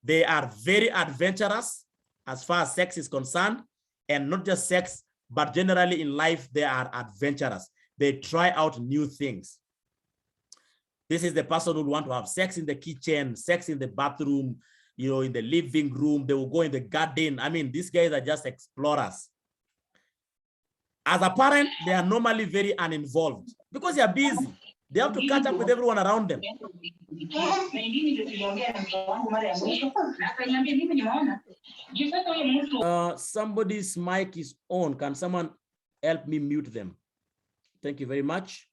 They are very adventurous as far as sex is concerned, and not just sex, but generally in life, they are adventurous. They try out new things. This is the person who want to have sex in the kitchen, sex in the bathroom, in the living room. They will go in the garden. I mean, these guys are just explorers. As a parent, they are normally very uninvolved because they are busy. They have to catch up with everyone around them. Somebody's mic is on. Can someone help me mute them? Thank you very much.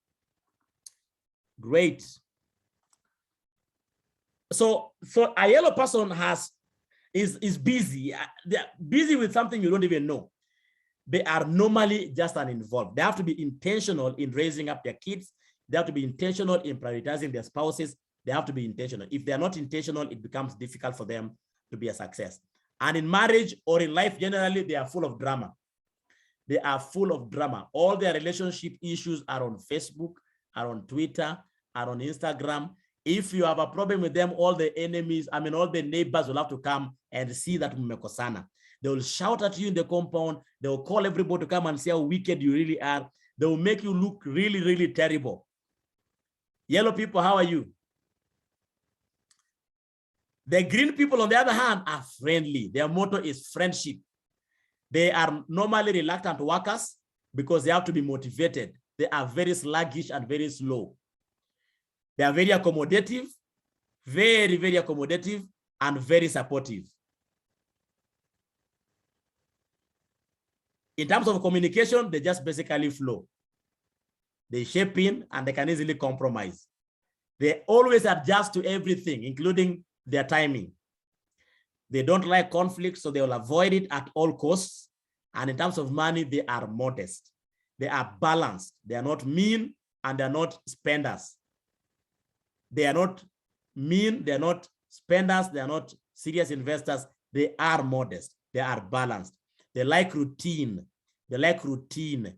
Great. So a yellow person is busy. They're busy with something you don't even know. They are normally just uninvolved. They have to be intentional in raising up their kids. They have to be intentional in prioritizing their spouses. They have to be intentional. If they're not intentional, it becomes difficult for them to be a success. And in marriage or in life generally, they are full of drama. They are full of drama. All their relationship issues are on Facebook, are on Twitter, are on Instagram. If you have a problem with them, all the enemies, all the neighbors will have to come and see that mmekosana. They will shout at you in the compound. They will call everybody to come and see how wicked you really are. They will make you look really, really terrible. Yellow people, how are you? The green people, on the other hand, are friendly. Their motto is friendship. They are normally reluctant workers because they have to be motivated. They are very sluggish and very slow. They are very accommodative, very, very accommodative, and very supportive. In terms of communication, they just basically flow. They shape in and they can easily compromise. They always adjust to everything, including their timing. They don't like conflict, so they will avoid it at all costs. And in terms of money, they are modest. They are balanced. They are not mean and they're not spenders. They are not mean, they're not spenders, they are not serious investors. They are modest. They are balanced. They like routine. They like routine.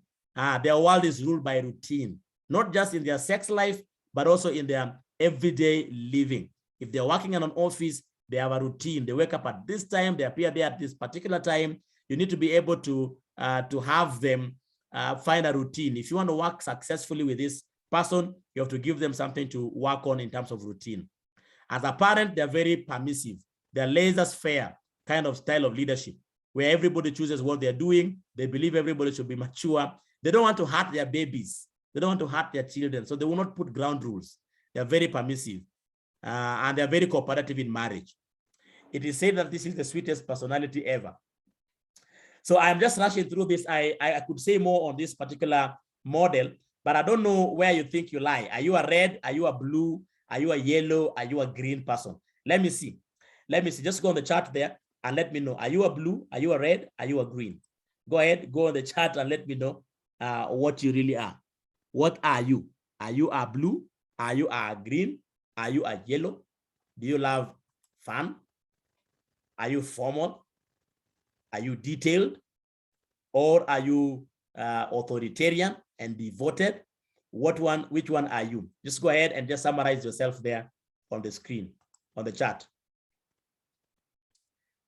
Their world is ruled by routine, not just in their sex life, but also in their everyday living. If they're working in an office, they have a routine. They wake up at this time, they appear there at this particular time. You need to be able to have them find a routine. If you want to work successfully with this person, you have to give them something to work on in terms of routine. As a parent, they're very permissive. They're laissez-faire kind of style of leadership, where everybody chooses what they're doing. They believe everybody should be mature. They don't want to hurt their babies. They don't want to hurt their children. So they will not put ground rules. They're very permissive and they're very cooperative in marriage. It is said that this is the sweetest personality ever. So I'm just rushing through this. I could say more on this particular model, but I don't know where you think you lie. Are you a red? Are you a blue? Are you a yellow? Are you a green person? Let me see. Let me see. Just go on the chart there and let me know. Are you a blue? Are you a red? Are you a green? Go ahead, go on the chart and let me know what you really are. What are you? Are you a blue? Are you a green? Are you a yellow? Do you love fun? Are you formal? Are you detailed? Or are you authoritarian and devoted? Which one are you? Just go ahead and just summarize yourself there on the screen, on the chart.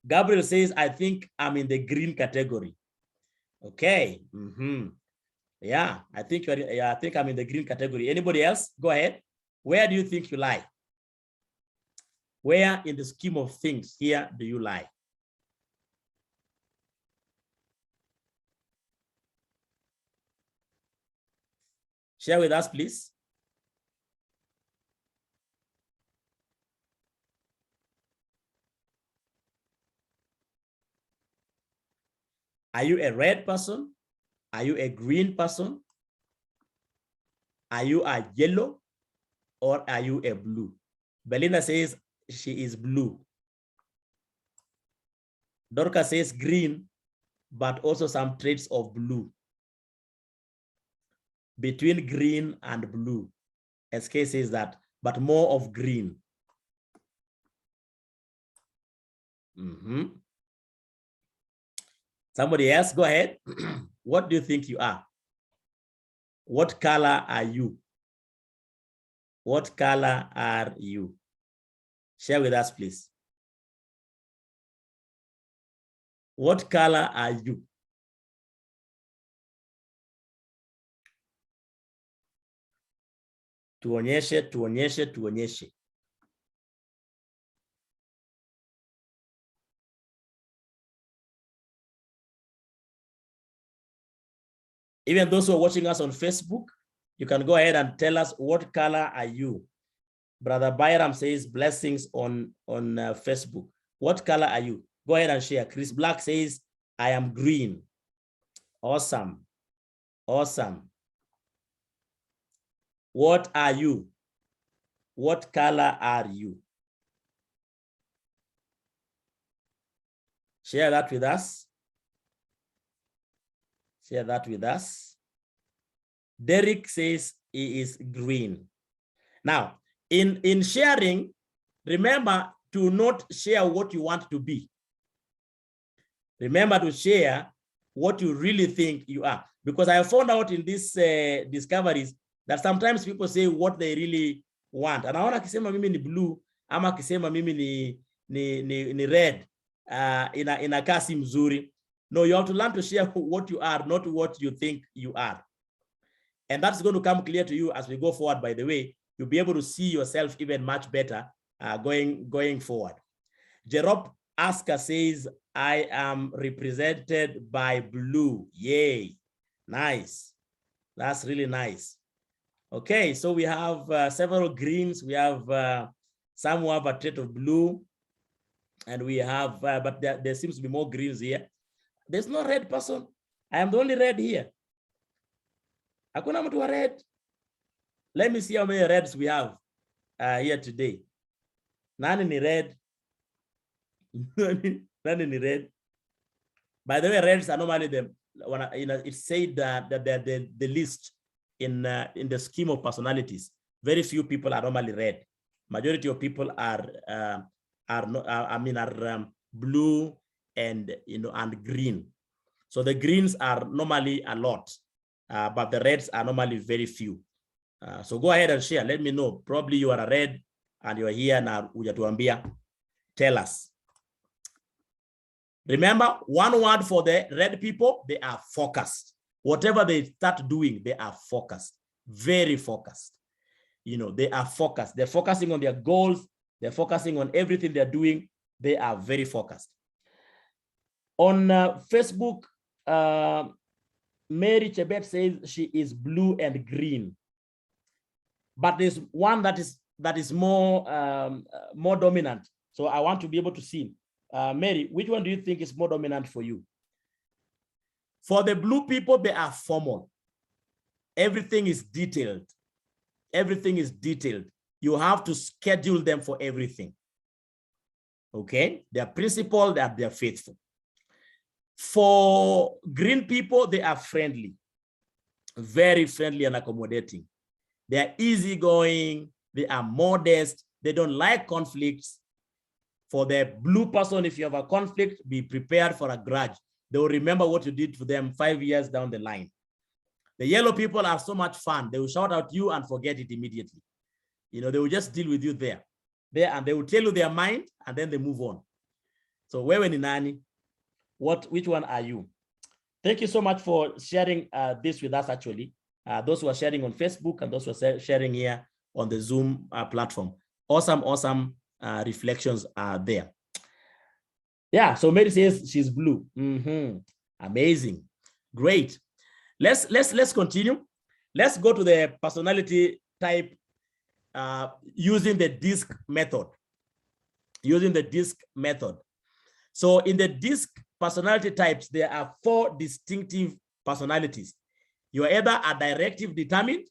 Gabriel says, I think I'm in the green category. Okay. Yeah, I think I think I'm in the green category. Anybody else? Go ahead. Where do you think you lie? Where in the scheme of things here do you lie? Share with us, please. Are you a red person? Are you a green person? Are you a yellow or are you a blue? Belinda says she is blue. Dorca says green, but also some traits of blue. Between green and blue. SK says that, but more of green. Somebody else, go ahead. What do you think you are? What color are you? What color are you? Share with us, please. What color are you? Tuonyeshe, tuonyeshe, tuonyeshe. Even those who are watching us on Facebook, you can go ahead and tell us what color are you. Brother Byram says blessings on Facebook. What color are you? Go ahead and share. Chris Black says, I am green. Awesome. Awesome. What are you? What color are you? Share that with us. Share that with us. Derek says he is green. Now, in sharing, remember to not share what you want to be. Remember to share what you really think you are. Because I found out in these discoveries that sometimes people say what they really want. And anaona akisema mimi ni blue, ama akisema mimi ni red, inakaa si mzuri. No, you have to learn to share what you are, not what you think you are. And that's going to come clear to you as we go forward. By the way, you'll be able to see yourself even much better going forward. Jerop Asker says, I am represented by blue. Yay. Nice. That's really nice. Okay, so we have several greens. We have some who have a trait of blue. And we have, but there seems to be more greens here. There's no red person. I am the only red here. Hakuna mtu wa red. Let me see how many reds we have here today. None in red. None in red. By the way, reds are normally it's said that the list in the scheme of personalities. Very few people are normally red. Majority of people are blue and and green. So the greens are normally a lot, but the reds are normally very few. So go ahead and share. Let me know. Probably you are a red and you are here now. Hujatuambia. Tell us. Remember, one word for the red people, they are focused. Whatever they start doing, they are focused. Very focused. They are focused. They're focusing on their goals. They're focusing on everything they're doing. They are very focused. On Facebook, Mary Chebet says she is blue and green. But there's one that is more dominant. So I want to be able to see. Mary, which one do you think is more dominant for you? For the blue people, they are formal. Everything is detailed. Everything is detailed. You have to schedule them for everything. Okay? They are principled, they are faithful. For green people, they are friendly. Very friendly and accommodating. They are easygoing. They are modest. They don't like conflicts. For the blue person, if you have a conflict, be prepared for a grudge. They will remember what you did for them 5 years down the line. The yellow people are so much fun. They will shout at you and forget it immediately. They will just deal with you there, and they will tell you their mind, and then they move on. So wewe ni nani? Which one are you? Thank you so much for sharing this with us, actually. Those who are sharing on Facebook and those who are sharing here on the Zoom platform. Awesome reflections are there. Yeah, so Mary says she's blue. Amazing. Great. Let's continue. Let's go to the personality type using the DISC method. So in the DISC personality types, there are 4 distinctive personalities. You are either a directive determined,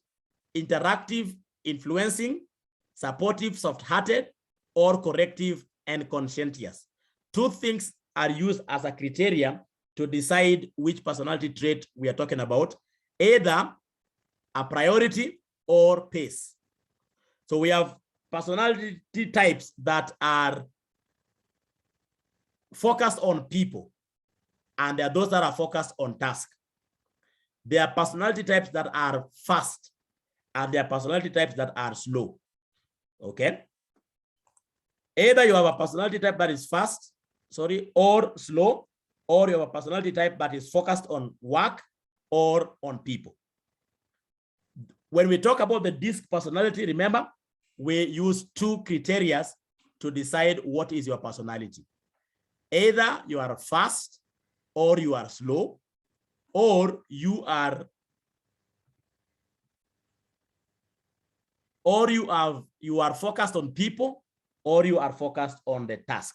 interactive, influencing, supportive, soft-hearted, or corrective and conscientious. 2 things are used as a criteria to decide which personality trait we are talking about, either a priority or pace. So we have personality types that are focused on people, and there are those that are focused on task. There are personality types that are fast, and there are personality types that are slow. Okay? Either you have a personality type that is fast, or slow, or you have a personality type that is focused on work or on people. When we talk about the DISC personality, remember, we use 2 criteria to decide what is your personality. Either you are fast, or you are slow, or you are focused on people, or you are focused on the task.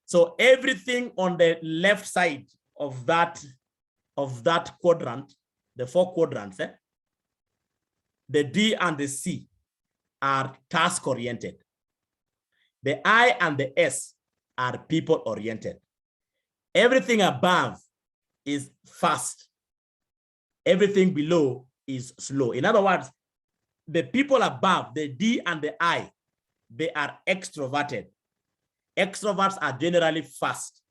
So everything on the left side of that quadrant, the 4 quadrants, the D and the C, are task-oriented. The I and the S are people-oriented. Everything above is fast. Everything below is slow. In other words, the people above, the D and the I, they are extroverted. Extroverts are generally fast.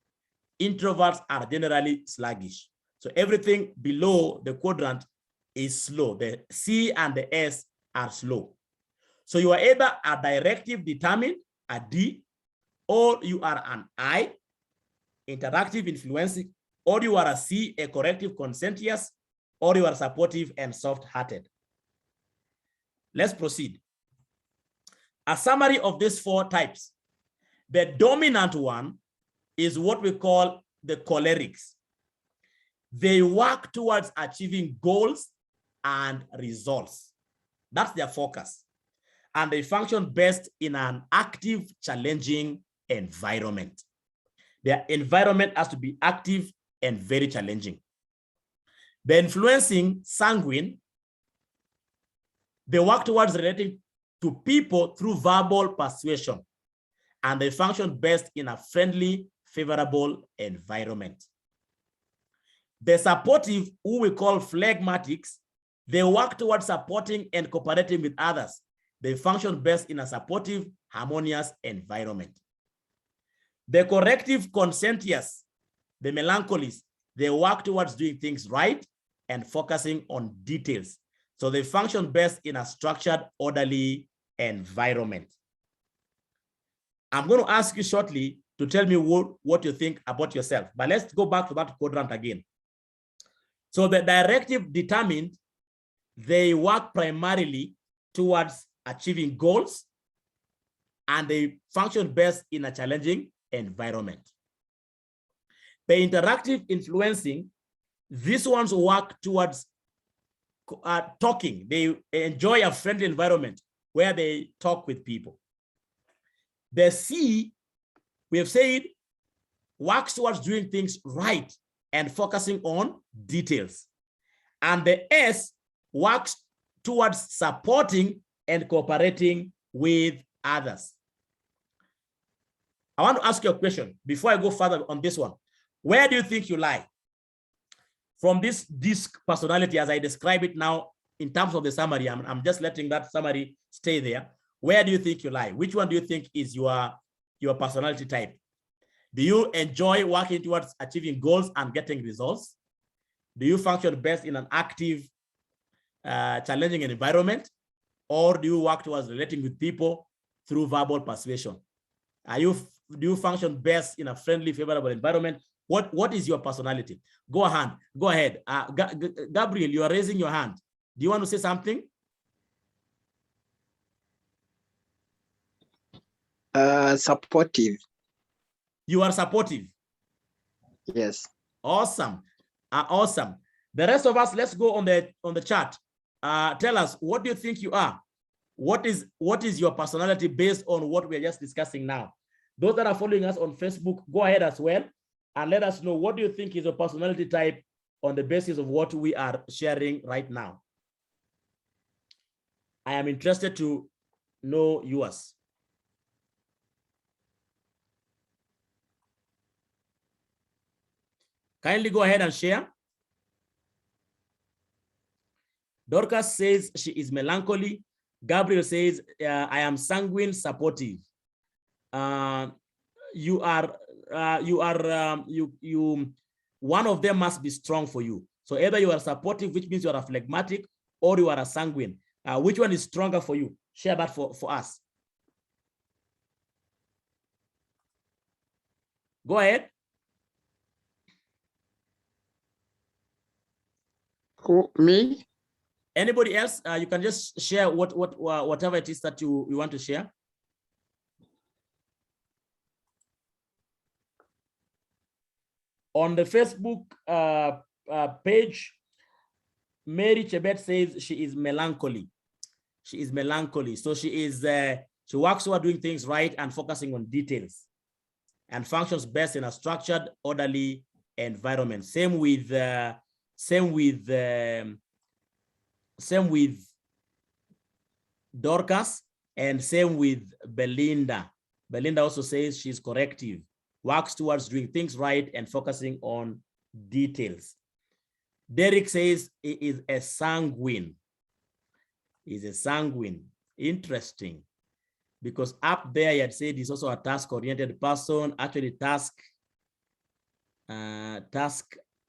Introverts are generally sluggish. So everything below the quadrant is slow. The C and the S are slow. So you are either a directive determined, a D, or you are an I, interactive influencing, or you are a C, a corrective conscientious, or you are supportive and soft-hearted. Let's proceed. A summary of these 4 types. The dominant one is what we call the cholerics. They work towards achieving goals and results. That's their focus. And they function best in an active, challenging environment. Their environment has to be active and very challenging. The influencing sanguine, they work towards relating to people through verbal persuasion, and they function best in a friendly, favorable environment. The supportive, who we call phlegmatics, they work towards supporting and cooperating with others. They function best in a supportive, harmonious environment. The corrective conscientious, the melancholies, they work towards doing things right and focusing on details. So they function best in a structured, orderly environment. I'm going to ask you shortly to tell me what you think about yourself. But let's go back to that quadrant again. So the directive determined, they work primarily towards achieving goals, and they function best in a challenging environment. The interactive influencing, these ones work towards talking. They enjoy a friendly environment where they talk with people. The C, we have said, works towards doing things right and focusing on details. And the S works towards supporting and cooperating with others. I want to ask you a question before I go further on this one. Where do you think you lie? From this disc personality, as I describe it now in terms of the summary, I'm just letting that summary stay there. Where do you think you lie? Which one do you think is your personality type? Do you enjoy working towards achieving goals and getting results? Do you function best in an active, challenging environment? Or do you work towards relating with people through verbal persuasion? Do you function best in a friendly, favorable environment? What is your personality? Go ahead. Gabriel, you are raising your hand. Do you want to say something? Supportive. You are supportive. Yes. Awesome. Awesome. The rest of us, let's go on the chat. Tell us, what do you think you are? What is your personality based on what we're just discussing now? Those that are following us on Facebook, go ahead as well and let us know, what do you think is your personality type on the basis of what we are sharing right now? I am interested to know yours. Kindly go ahead and share. Dorcas says she is melancholy. Gabriel says, I am sanguine, supportive. One of them must be strong for you. So either you are supportive, which means you are a phlegmatic, or you are a sanguine. Which one is stronger for you? Share that for us. Go ahead. Who, me? Anybody else? You can just share whatever it is that you want to share. On the Facebook page, Mary Chebet says she is melancholy. She is melancholy. So she works toward doing things right and focusing on details, and functions best in a structured, orderly environment. Same with Dorcas. And same with Belinda. Belinda also says she's corrective, works towards doing things right and focusing on details. Derek says he is a sanguine. He's a sanguine. Interesting. Because up there, he had said he's also a task-oriented person. Actually, task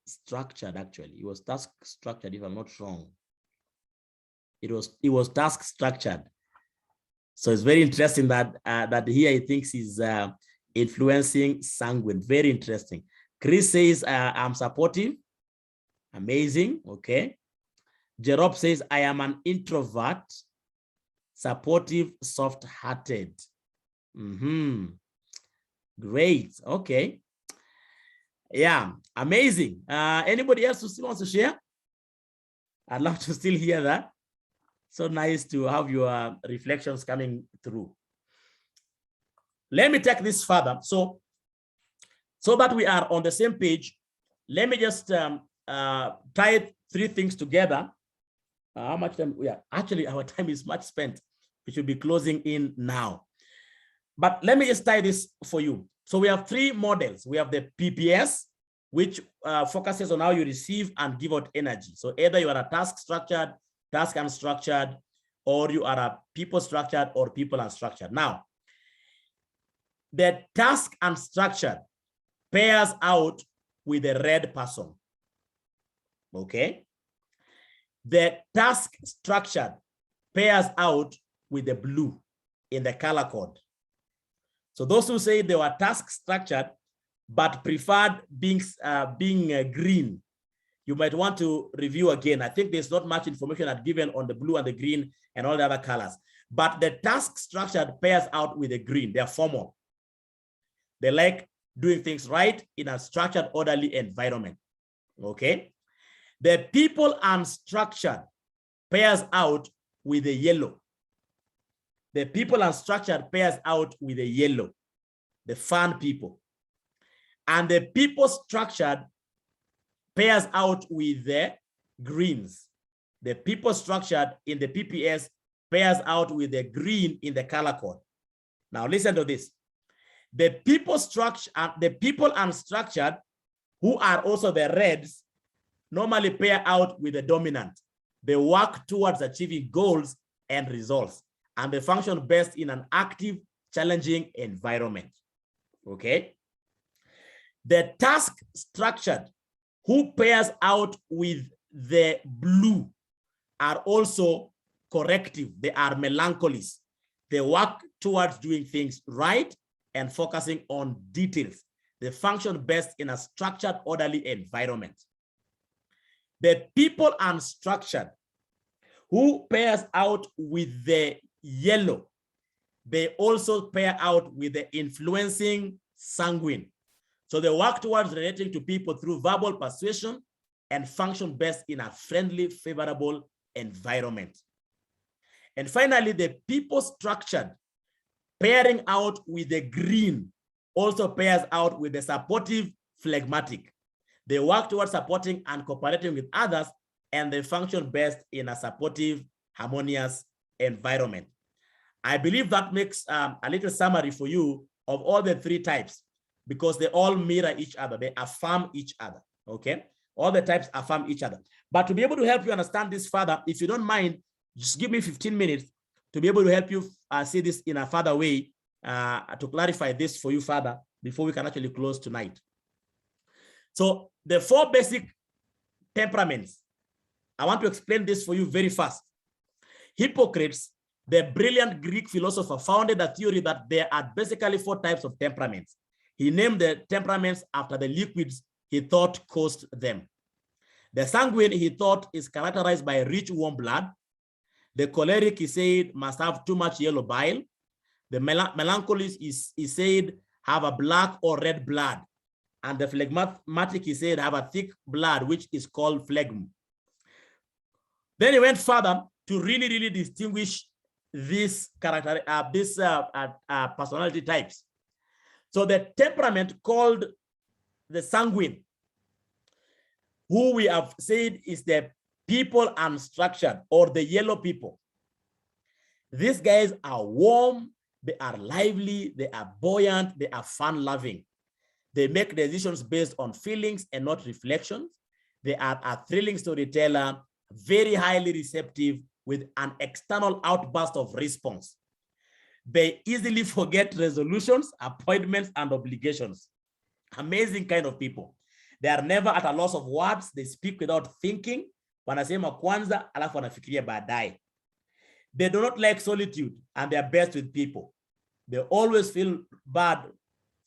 structured, actually. It was task structured, if I'm not wrong. It was task structured. So it's very interesting that that here he thinks he's influencing sanguine. Very interesting. Chris says, I'm supportive. Amazing. Okay. Jerome says, I am an introvert, supportive, soft-hearted. Great. Okay. Yeah, amazing. Anybody else who still wants to share? I'd love to still hear that. So nice to have your reflections coming through. Let me take this further. So that we are on the same page, let me just tie three things together. How much time? Yeah, actually, our time is much spent. We should be closing in now. But let me just tie this for you. So we have three models. We have the PPS, which focuses on how you receive and give out energy. So either you are a task structured, task unstructured, or you are a people structured or people unstructured. Now, the task unstructured pairs out with a red person. Okay. The task structured pairs out with the blue in the color code. So those who say they were task structured but preferred being green, you might want to review again. I think there's not much information I've given on the blue and the green and all the other colors. But the task structured pairs out with the green. They're formal. They like doing things right in a structured, orderly environment. Okay. The people unstructured pairs out with the yellow. The people unstructured pairs out with the yellow, the fun people. And the people structured pairs out with the greens. The people structured in the PPS pairs out with the green in the color code. Now listen to this. The people structure, the people unstructured, who are also the reds, normally pair out with the dominant. They work towards achieving goals and results, and they function best in an active, challenging environment. Okay. The task structured, who pairs out with the blue, are also corrective. They are melancholies. They work towards doing things right and focusing on details. They function best in a structured, orderly environment. The people unstructured, who pairs out with the yellow, they also pair out with the influencing sanguine. So they work towards relating to people through verbal persuasion and function best in a friendly, favorable environment. And finally, the people structured, pairing out with the green, also pairs out with the supportive, phlegmatic. They work towards supporting and cooperating with others, and they function best in a supportive, harmonious environment. I believe that makes a little summary for you of all the three types, because they all mirror each other. They affirm each other, okay? All the types affirm each other. But to be able to help you understand this further, if you don't mind, just give me 15 minutes to be able to help you see this in a further way, to clarify this for you further before we can actually close tonight. So the four basic temperaments, I want to explain this for you very fast. Hippocrates, the brilliant Greek philosopher, founded a theory that there are basically four types of temperaments. He named the temperaments after the liquids he thought caused them. The sanguine, he thought, is characterized by rich warm blood. The choleric, he said, must have too much yellow bile. The melancholic, he said, have a black or red blood. And the phlegmatic, he said, have a thick blood, which is called phlegm. Then he went further to really distinguish these personality types. So the temperament called the sanguine, who we have said is the people unstructured, or the yellow people. These guys are warm, they are lively, they are buoyant, they are fun-loving. They make decisions based on feelings and not reflections. They are a thrilling storyteller, very highly receptive with an external outburst of response. They easily forget resolutions, appointments, and obligations. Amazing kind of people. They are never at a loss of words. They speak without thinking. Wanasema kwanza, alafu wanafikiria baadaye. They do not like solitude and they are best with people. They always feel bad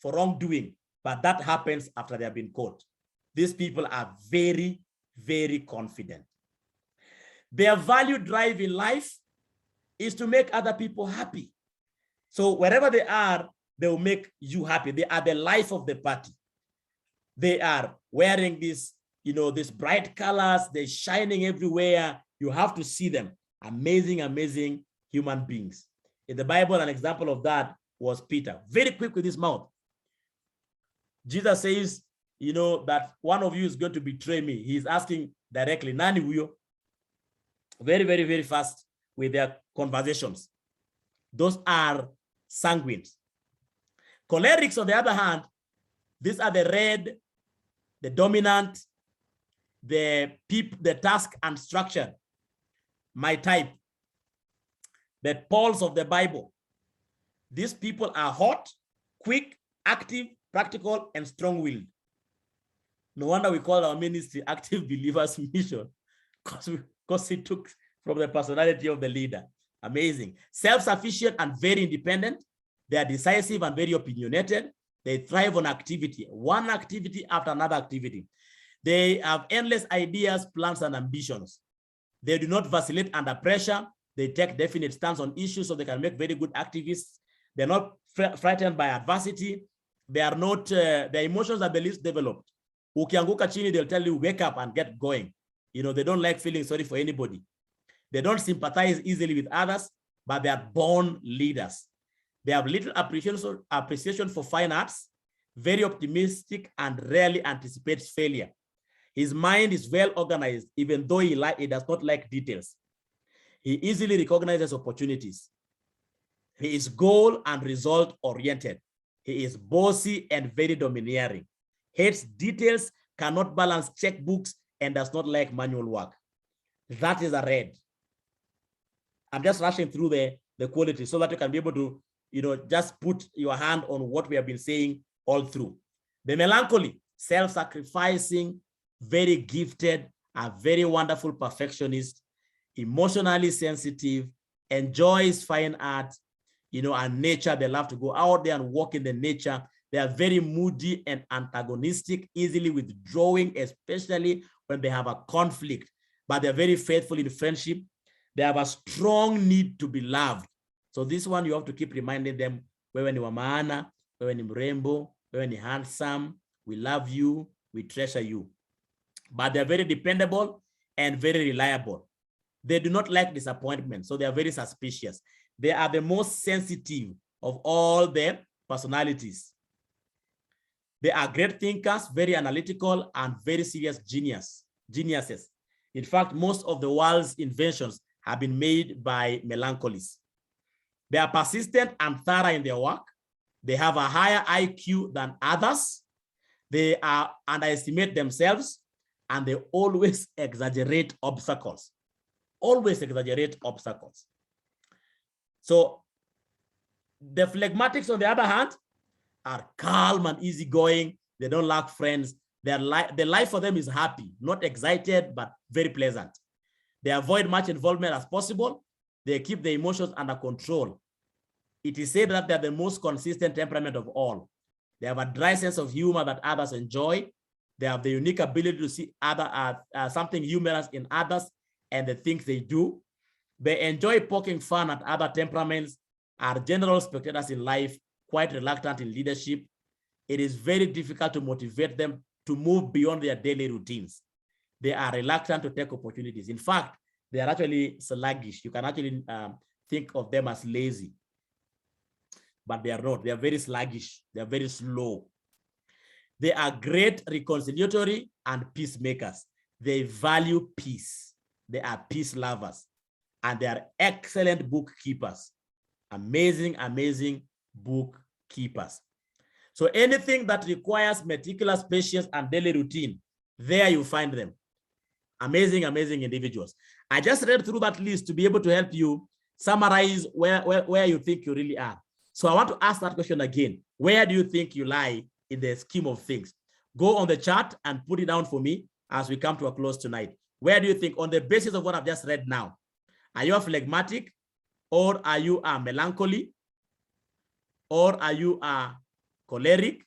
for wrongdoing, but that happens after they have been caught. These people are very, very confident. Their value drive in life is to make other people happy. So wherever they are, they will make you happy. They are the life of the party. They are wearing these, these bright colors. They're shining everywhere. You have to see them. Amazing, amazing human beings. In the Bible, an example of that was Peter. Very quick with his mouth. Jesus says, that one of you is going to betray me. He's asking directly, Nani huyo? Very, very, very fast with their conversations. Those are sanguines. Cholerics, on the other hand, these are the red, the dominant, the task and structure. My type, the Pauls of the Bible. These people are hot, quick, active, practical, and strong-willed. No wonder we call our ministry Active Believers Mission, because it took from the personality of the leader. Amazing. Self-sufficient and very independent. They are decisive and very opinionated. They thrive on activity, one activity after another activity. They have endless ideas, plans, and ambitions. They do not vacillate under pressure. They take definite stance on issues so they can make very good activists. They're not frightened by adversity. They are not, their emotions are the least developed. Ukianguka chini, they'll tell you, wake up and get going. They don't like feeling sorry for anybody. They don't sympathize easily with others, but they are born leaders. They have little appreciation for fine arts, very optimistic, and rarely anticipates failure. His mind is well organized, even though he does not like details. He easily recognizes opportunities. He is goal and result oriented. He is bossy and very domineering. Hates details, cannot balance checkbooks, and does not like manual work. That is a red. I'm just rushing through the quality so that you can be able to, just put your hand on what we have been saying all through. The melancholy, self-sacrificing, very gifted, a very wonderful perfectionist, emotionally sensitive, enjoys fine art, and nature. They love to go out there and walk in the nature. They are very moody and antagonistic, easily withdrawing, especially when they have a conflict, but they're very faithful in friendship. They have a strong need to be loved. So this one, you have to keep reminding them, wewe ni wa maana, wewe ni mrembo, wewe ni handsome, we love you, we treasure you. But they're very dependable and very reliable. They do not like disappointment, so they are very suspicious. They are the most sensitive of all their personalities. They are great thinkers, very analytical, and very serious geniuses. In fact, most of the world's inventions have been made by melancholies. They are persistent and thorough in their work. They have a higher IQ than others. They underestimate themselves, and they always exaggerate obstacles. Always exaggerate obstacles. So the phlegmatics, on the other hand, are calm and easygoing. They don't lack friends. The life for them is happy, not excited, but very pleasant. They avoid much involvement as possible. They keep their emotions under control. It is said that they're the most consistent temperament of all. They have a dry sense of humor that others enjoy. They have the unique ability to see something humorous in others and the things they do. They enjoy poking fun at other temperaments, are general spectators in life, quite reluctant in leadership. It is very difficult to motivate them to move beyond their daily routines. They are reluctant to take opportunities. In fact, they are actually sluggish. You can actually think of them as lazy, but they are not. They are very sluggish. They are very slow. They are great reconciliatory and peacemakers. They value peace. They are peace lovers. and they are excellent bookkeepers. Amazing, amazing bookkeepers. So anything that requires meticulous patience and daily routine, there you find them. Amazing, amazing individuals. I just read through that list to be able to help you summarize where you think you really are. So I want to ask that question again. Where do you think you lie in the scheme of things? Go on the chart and put it down for me as we come to a close tonight. Where do you think, on the basis of what I've just read now, are you a phlegmatic, or are you a melancholy, or are you a choleric,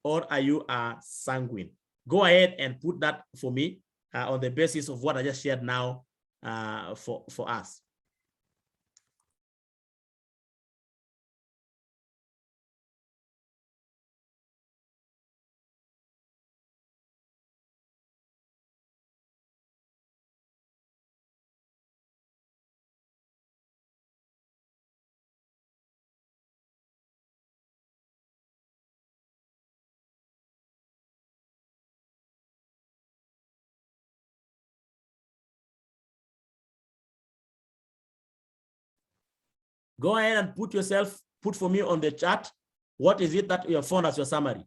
or are you a sanguine? Go ahead and put that for me on the basis of what I just shared now for us. Go ahead and put for me on the chat, what is it that you have found as your summary?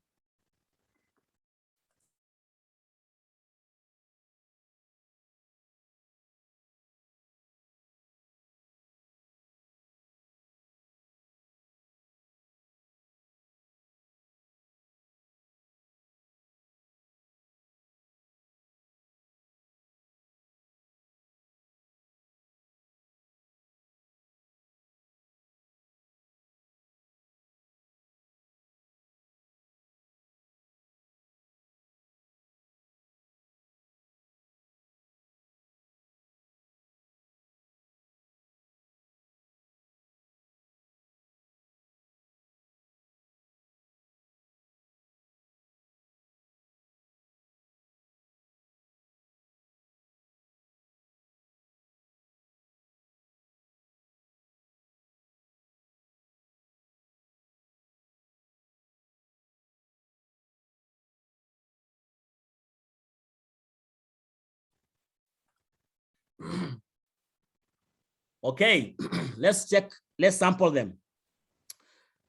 Okay, let's check, let's sample them.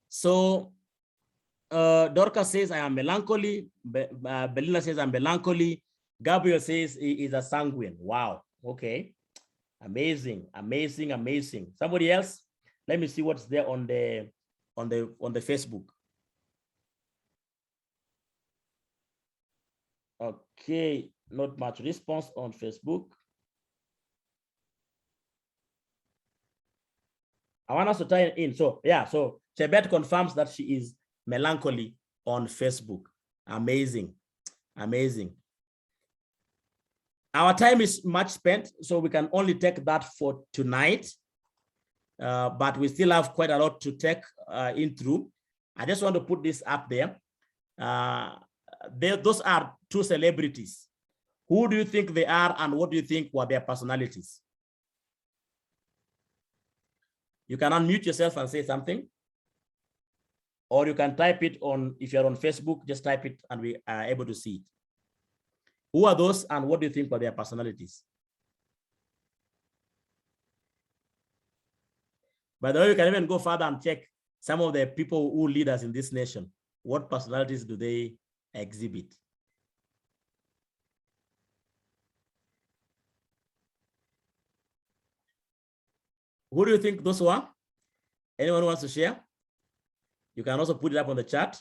So Dorcas says, I am melancholy. Belinda says, I'm melancholy. Gabriel says he is a sanguine. Wow, okay. Amazing, amazing, amazing. Somebody else? Let me see what's there on the Facebook. Okay, not much response on Facebook. I want us to tie in. So yeah, so Chebet confirms that she is melancholy on Facebook. Amazing, amazing. Our time is much spent, so we can only take that for tonight. But we still have quite a lot to take in through. I just want to put this up there. Those are two celebrities. Who do you think they are, and what do you think were their personalities? You can unmute yourself and say something. Or you can type it on, if you're on Facebook, just type it and we are able to see it. Who are those, and what do you think were their personalities? By the way, you can even go further and check some of the people who lead us in this nation. What personalities do they exhibit? Who do you think those were? Anyone who wants to share? You can also put it up on the chat.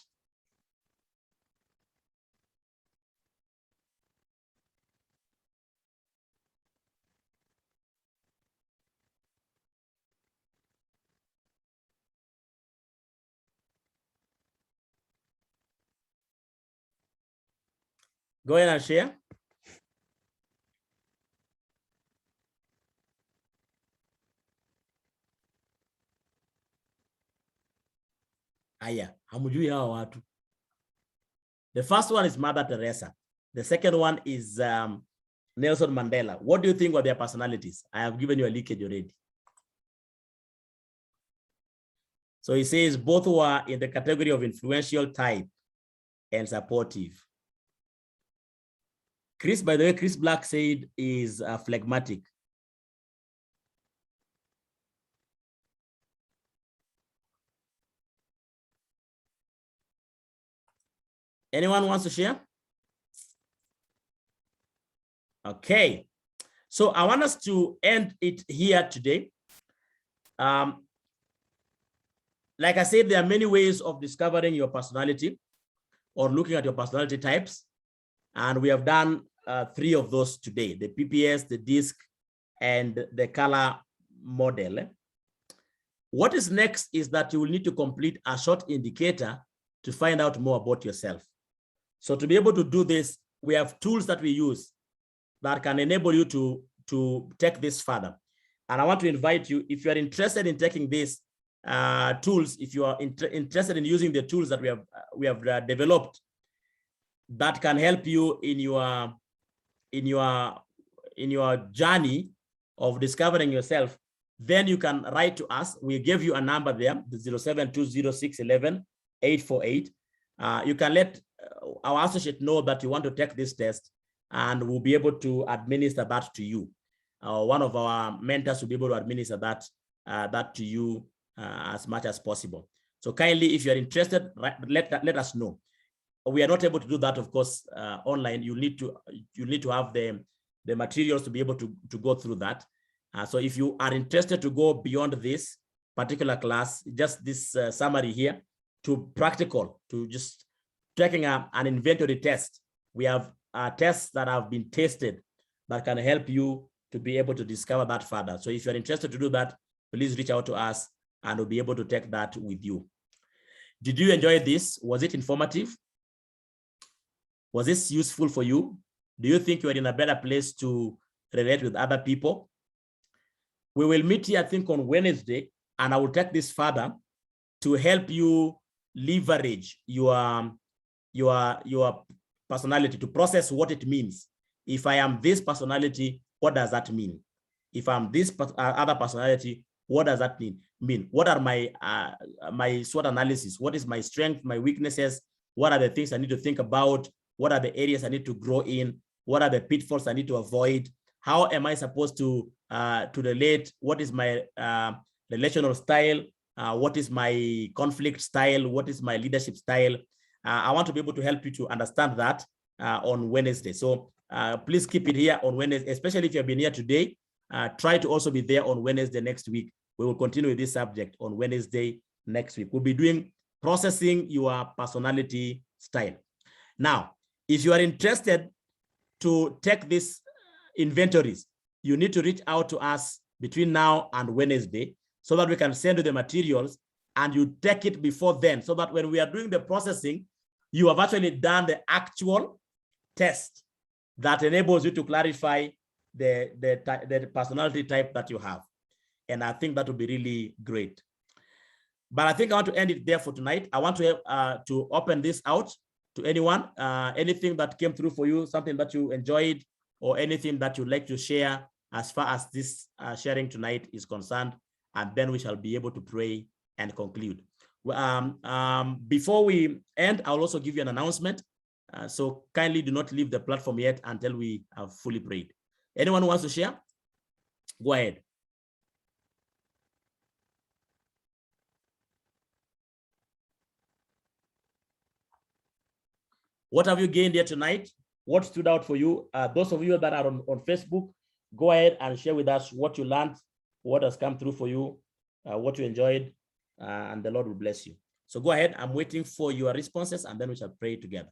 Go ahead and share. Aya, hamujui hawa watu. The first one is Mother Teresa. The second one is Nelson Mandela. What do you think of their personalities? I have given you a leakage already. So he says both were in the category of influential type and supportive. Chris, by the way, Chris Black said is phlegmatic. Anyone wants to share? Okay. So I want us to end it here today. Like I said, there are many ways of discovering your personality or looking at your personality types. And we have done 3 of those today: the PPS, the DISC, and the color model. What is next is that you will need to complete a short indicator to find out more about yourself. So to be able to do this, we have tools that we use that can enable you to take this further. And I want to invite you, if you are interested in taking these tools, if you are interested in using the tools that we have developed that can help you in your journey of discovering yourself, then you can write to us. We give you a number there, the 0720611848. You can let our associate know that you want to take this test, and we'll be able to administer that to you. One of our mentors will be able to administer that to you as much as possible. So kindly, if you're interested, let us know. We are not able to do that, of course, online. You need to have the materials to be able to go through that. So if you are interested to go beyond this particular class, just this summary here, to practical, to just taking an inventory test, we have tests that have been tested that can help you to be able to discover that further. So if you're interested to do that, please reach out to us and we'll be able to take that with you. Did you enjoy this? Was it informative? Was this useful for you? Do you think you're in a better place to relate with other people? We will meet here, I think, on Wednesday, and I will take this further to help you leverage your personality, to process what it means. If I am this personality, what does that mean? If I'm this other personality, what does that mean? What are my SWOT analysis? What is my strength, my weaknesses? What are the things I need to think about? What are the areas I need to grow in? What are the pitfalls I need to avoid? How am I supposed to relate? What is my relational style? What is my conflict style? What is my leadership style? I want to be able to help you to understand that on Wednesday. So please keep it here on Wednesday, especially if you've been here today. Try to also be there on Wednesday next week. We will continue with this subject on Wednesday next week. We'll be doing processing your personality style. Now, if you are interested to take these inventories, you need to reach out to us between now and Wednesday so that we can send you the materials and you take it before then, so that when we are doing the processing, you have actually done the actual test that enables you to clarify the personality type that you have. And I think that would be really great. But I think I want to end it there for tonight. I want to open this out to anyone, anything that came through for you, something that you enjoyed, or anything that you'd like to share as far as this sharing tonight is concerned, and then we shall be able to pray and conclude. Before we end, I'll also give you an announcement. So kindly do not leave the platform yet until we have fully prayed. Anyone who wants to share? Go ahead. What have you gained here tonight? What stood out for you? Those of you that are on Facebook, go ahead and share with us what you learned, what has come through for you, what you enjoyed, and the Lord will bless you. So go ahead. I'm waiting for your responses, and then we shall pray together.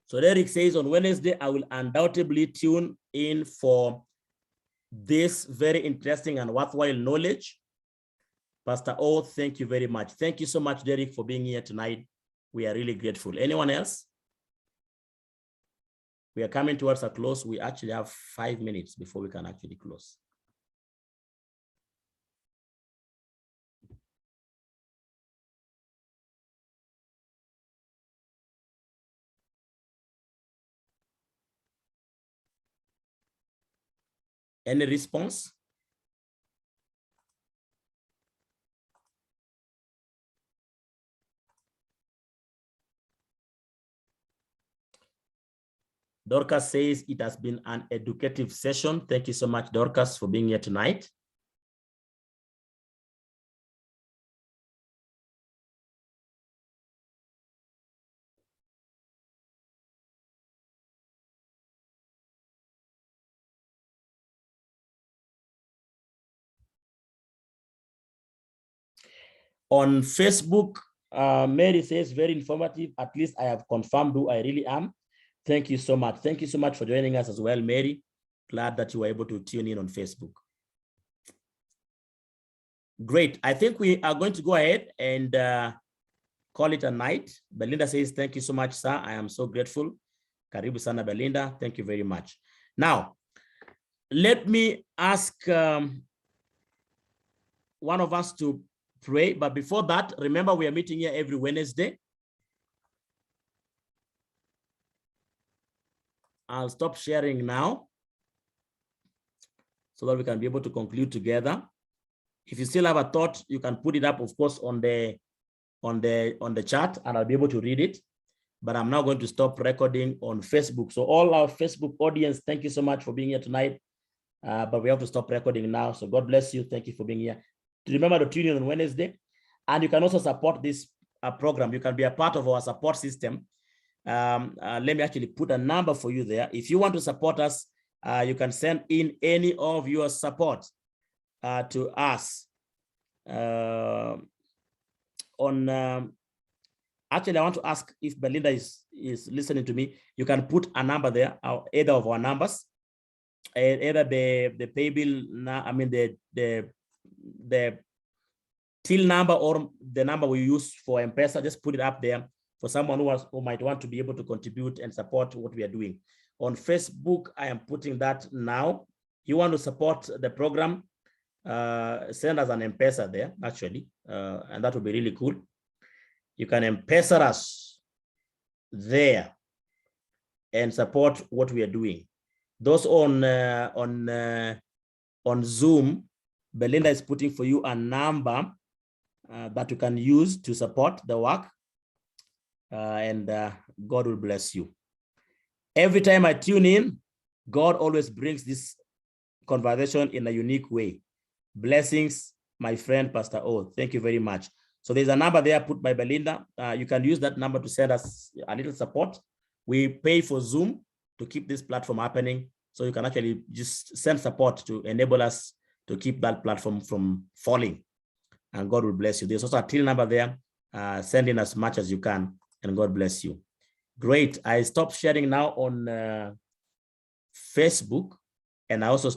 So Derek says on Wednesday, I will undoubtedly tune in for this very interesting and worthwhile knowledge. Pastor O, thank you very much. Thank you so much, Derek, for being here tonight. We are really grateful. Anyone else? We are coming towards a close. We actually have 5 minutes before we can actually close. Any response? Dorcas says it has been an educative session. Thank you so much, Dorcas, for being here tonight. On Facebook, Mary says, very informative. At least I have confirmed who I really am. Thank you so much. Thank you so much for joining us as well, Mary. Glad that you were able to tune in on Facebook. Great. I think we are going to go ahead and call it a night. Belinda says, thank you so much, sir. I am so grateful. Karibu sana, Belinda. Thank you very much. Now, let me ask one of us to pray. But before that, remember we are meeting here every Wednesday. I'll stop sharing now so that we can be able to conclude together. If you still have a thought, you can put it up, of course, on the chat, and I'll be able to read it. But I'm now going to stop recording on Facebook. So all our Facebook audience, thank you so much for being here tonight. But we have to stop recording now. So God bless you. Thank you for being here. Remember to tune in on Wednesday. And you can also support this program. You can be a part of our support system. Let me actually put a number for you there. If you want to support us, you can send in any of your support to us actually, I want to ask if Belinda is listening to me. You can put a number there, either of our numbers, either the pay bill, I mean the till number or the number we use for M-Pesa. Just put it up there for someone who might want to be able to contribute and support what we are doing. On Facebook, I am putting that now. You want to support the program, send us an M-Pesa there, actually, and that would be really cool. You can M-Pesa us there and support what we are doing. Those on Zoom, Belinda is putting for you a number that you can use to support the work, and God will bless you. Every time I tune in, God always brings this conversation in a unique way. Blessings, my friend, Pastor O. Thank you very much. So there's a number there put by Belinda. You can use that number to send us a little support. We pay for Zoom to keep this platform happening. So you can actually just send support to enable us to keep that platform from falling. And God will bless you. There's also a till number there. Send in as much as you can, and God bless you. Great. I stopped sharing now on Facebook, and I also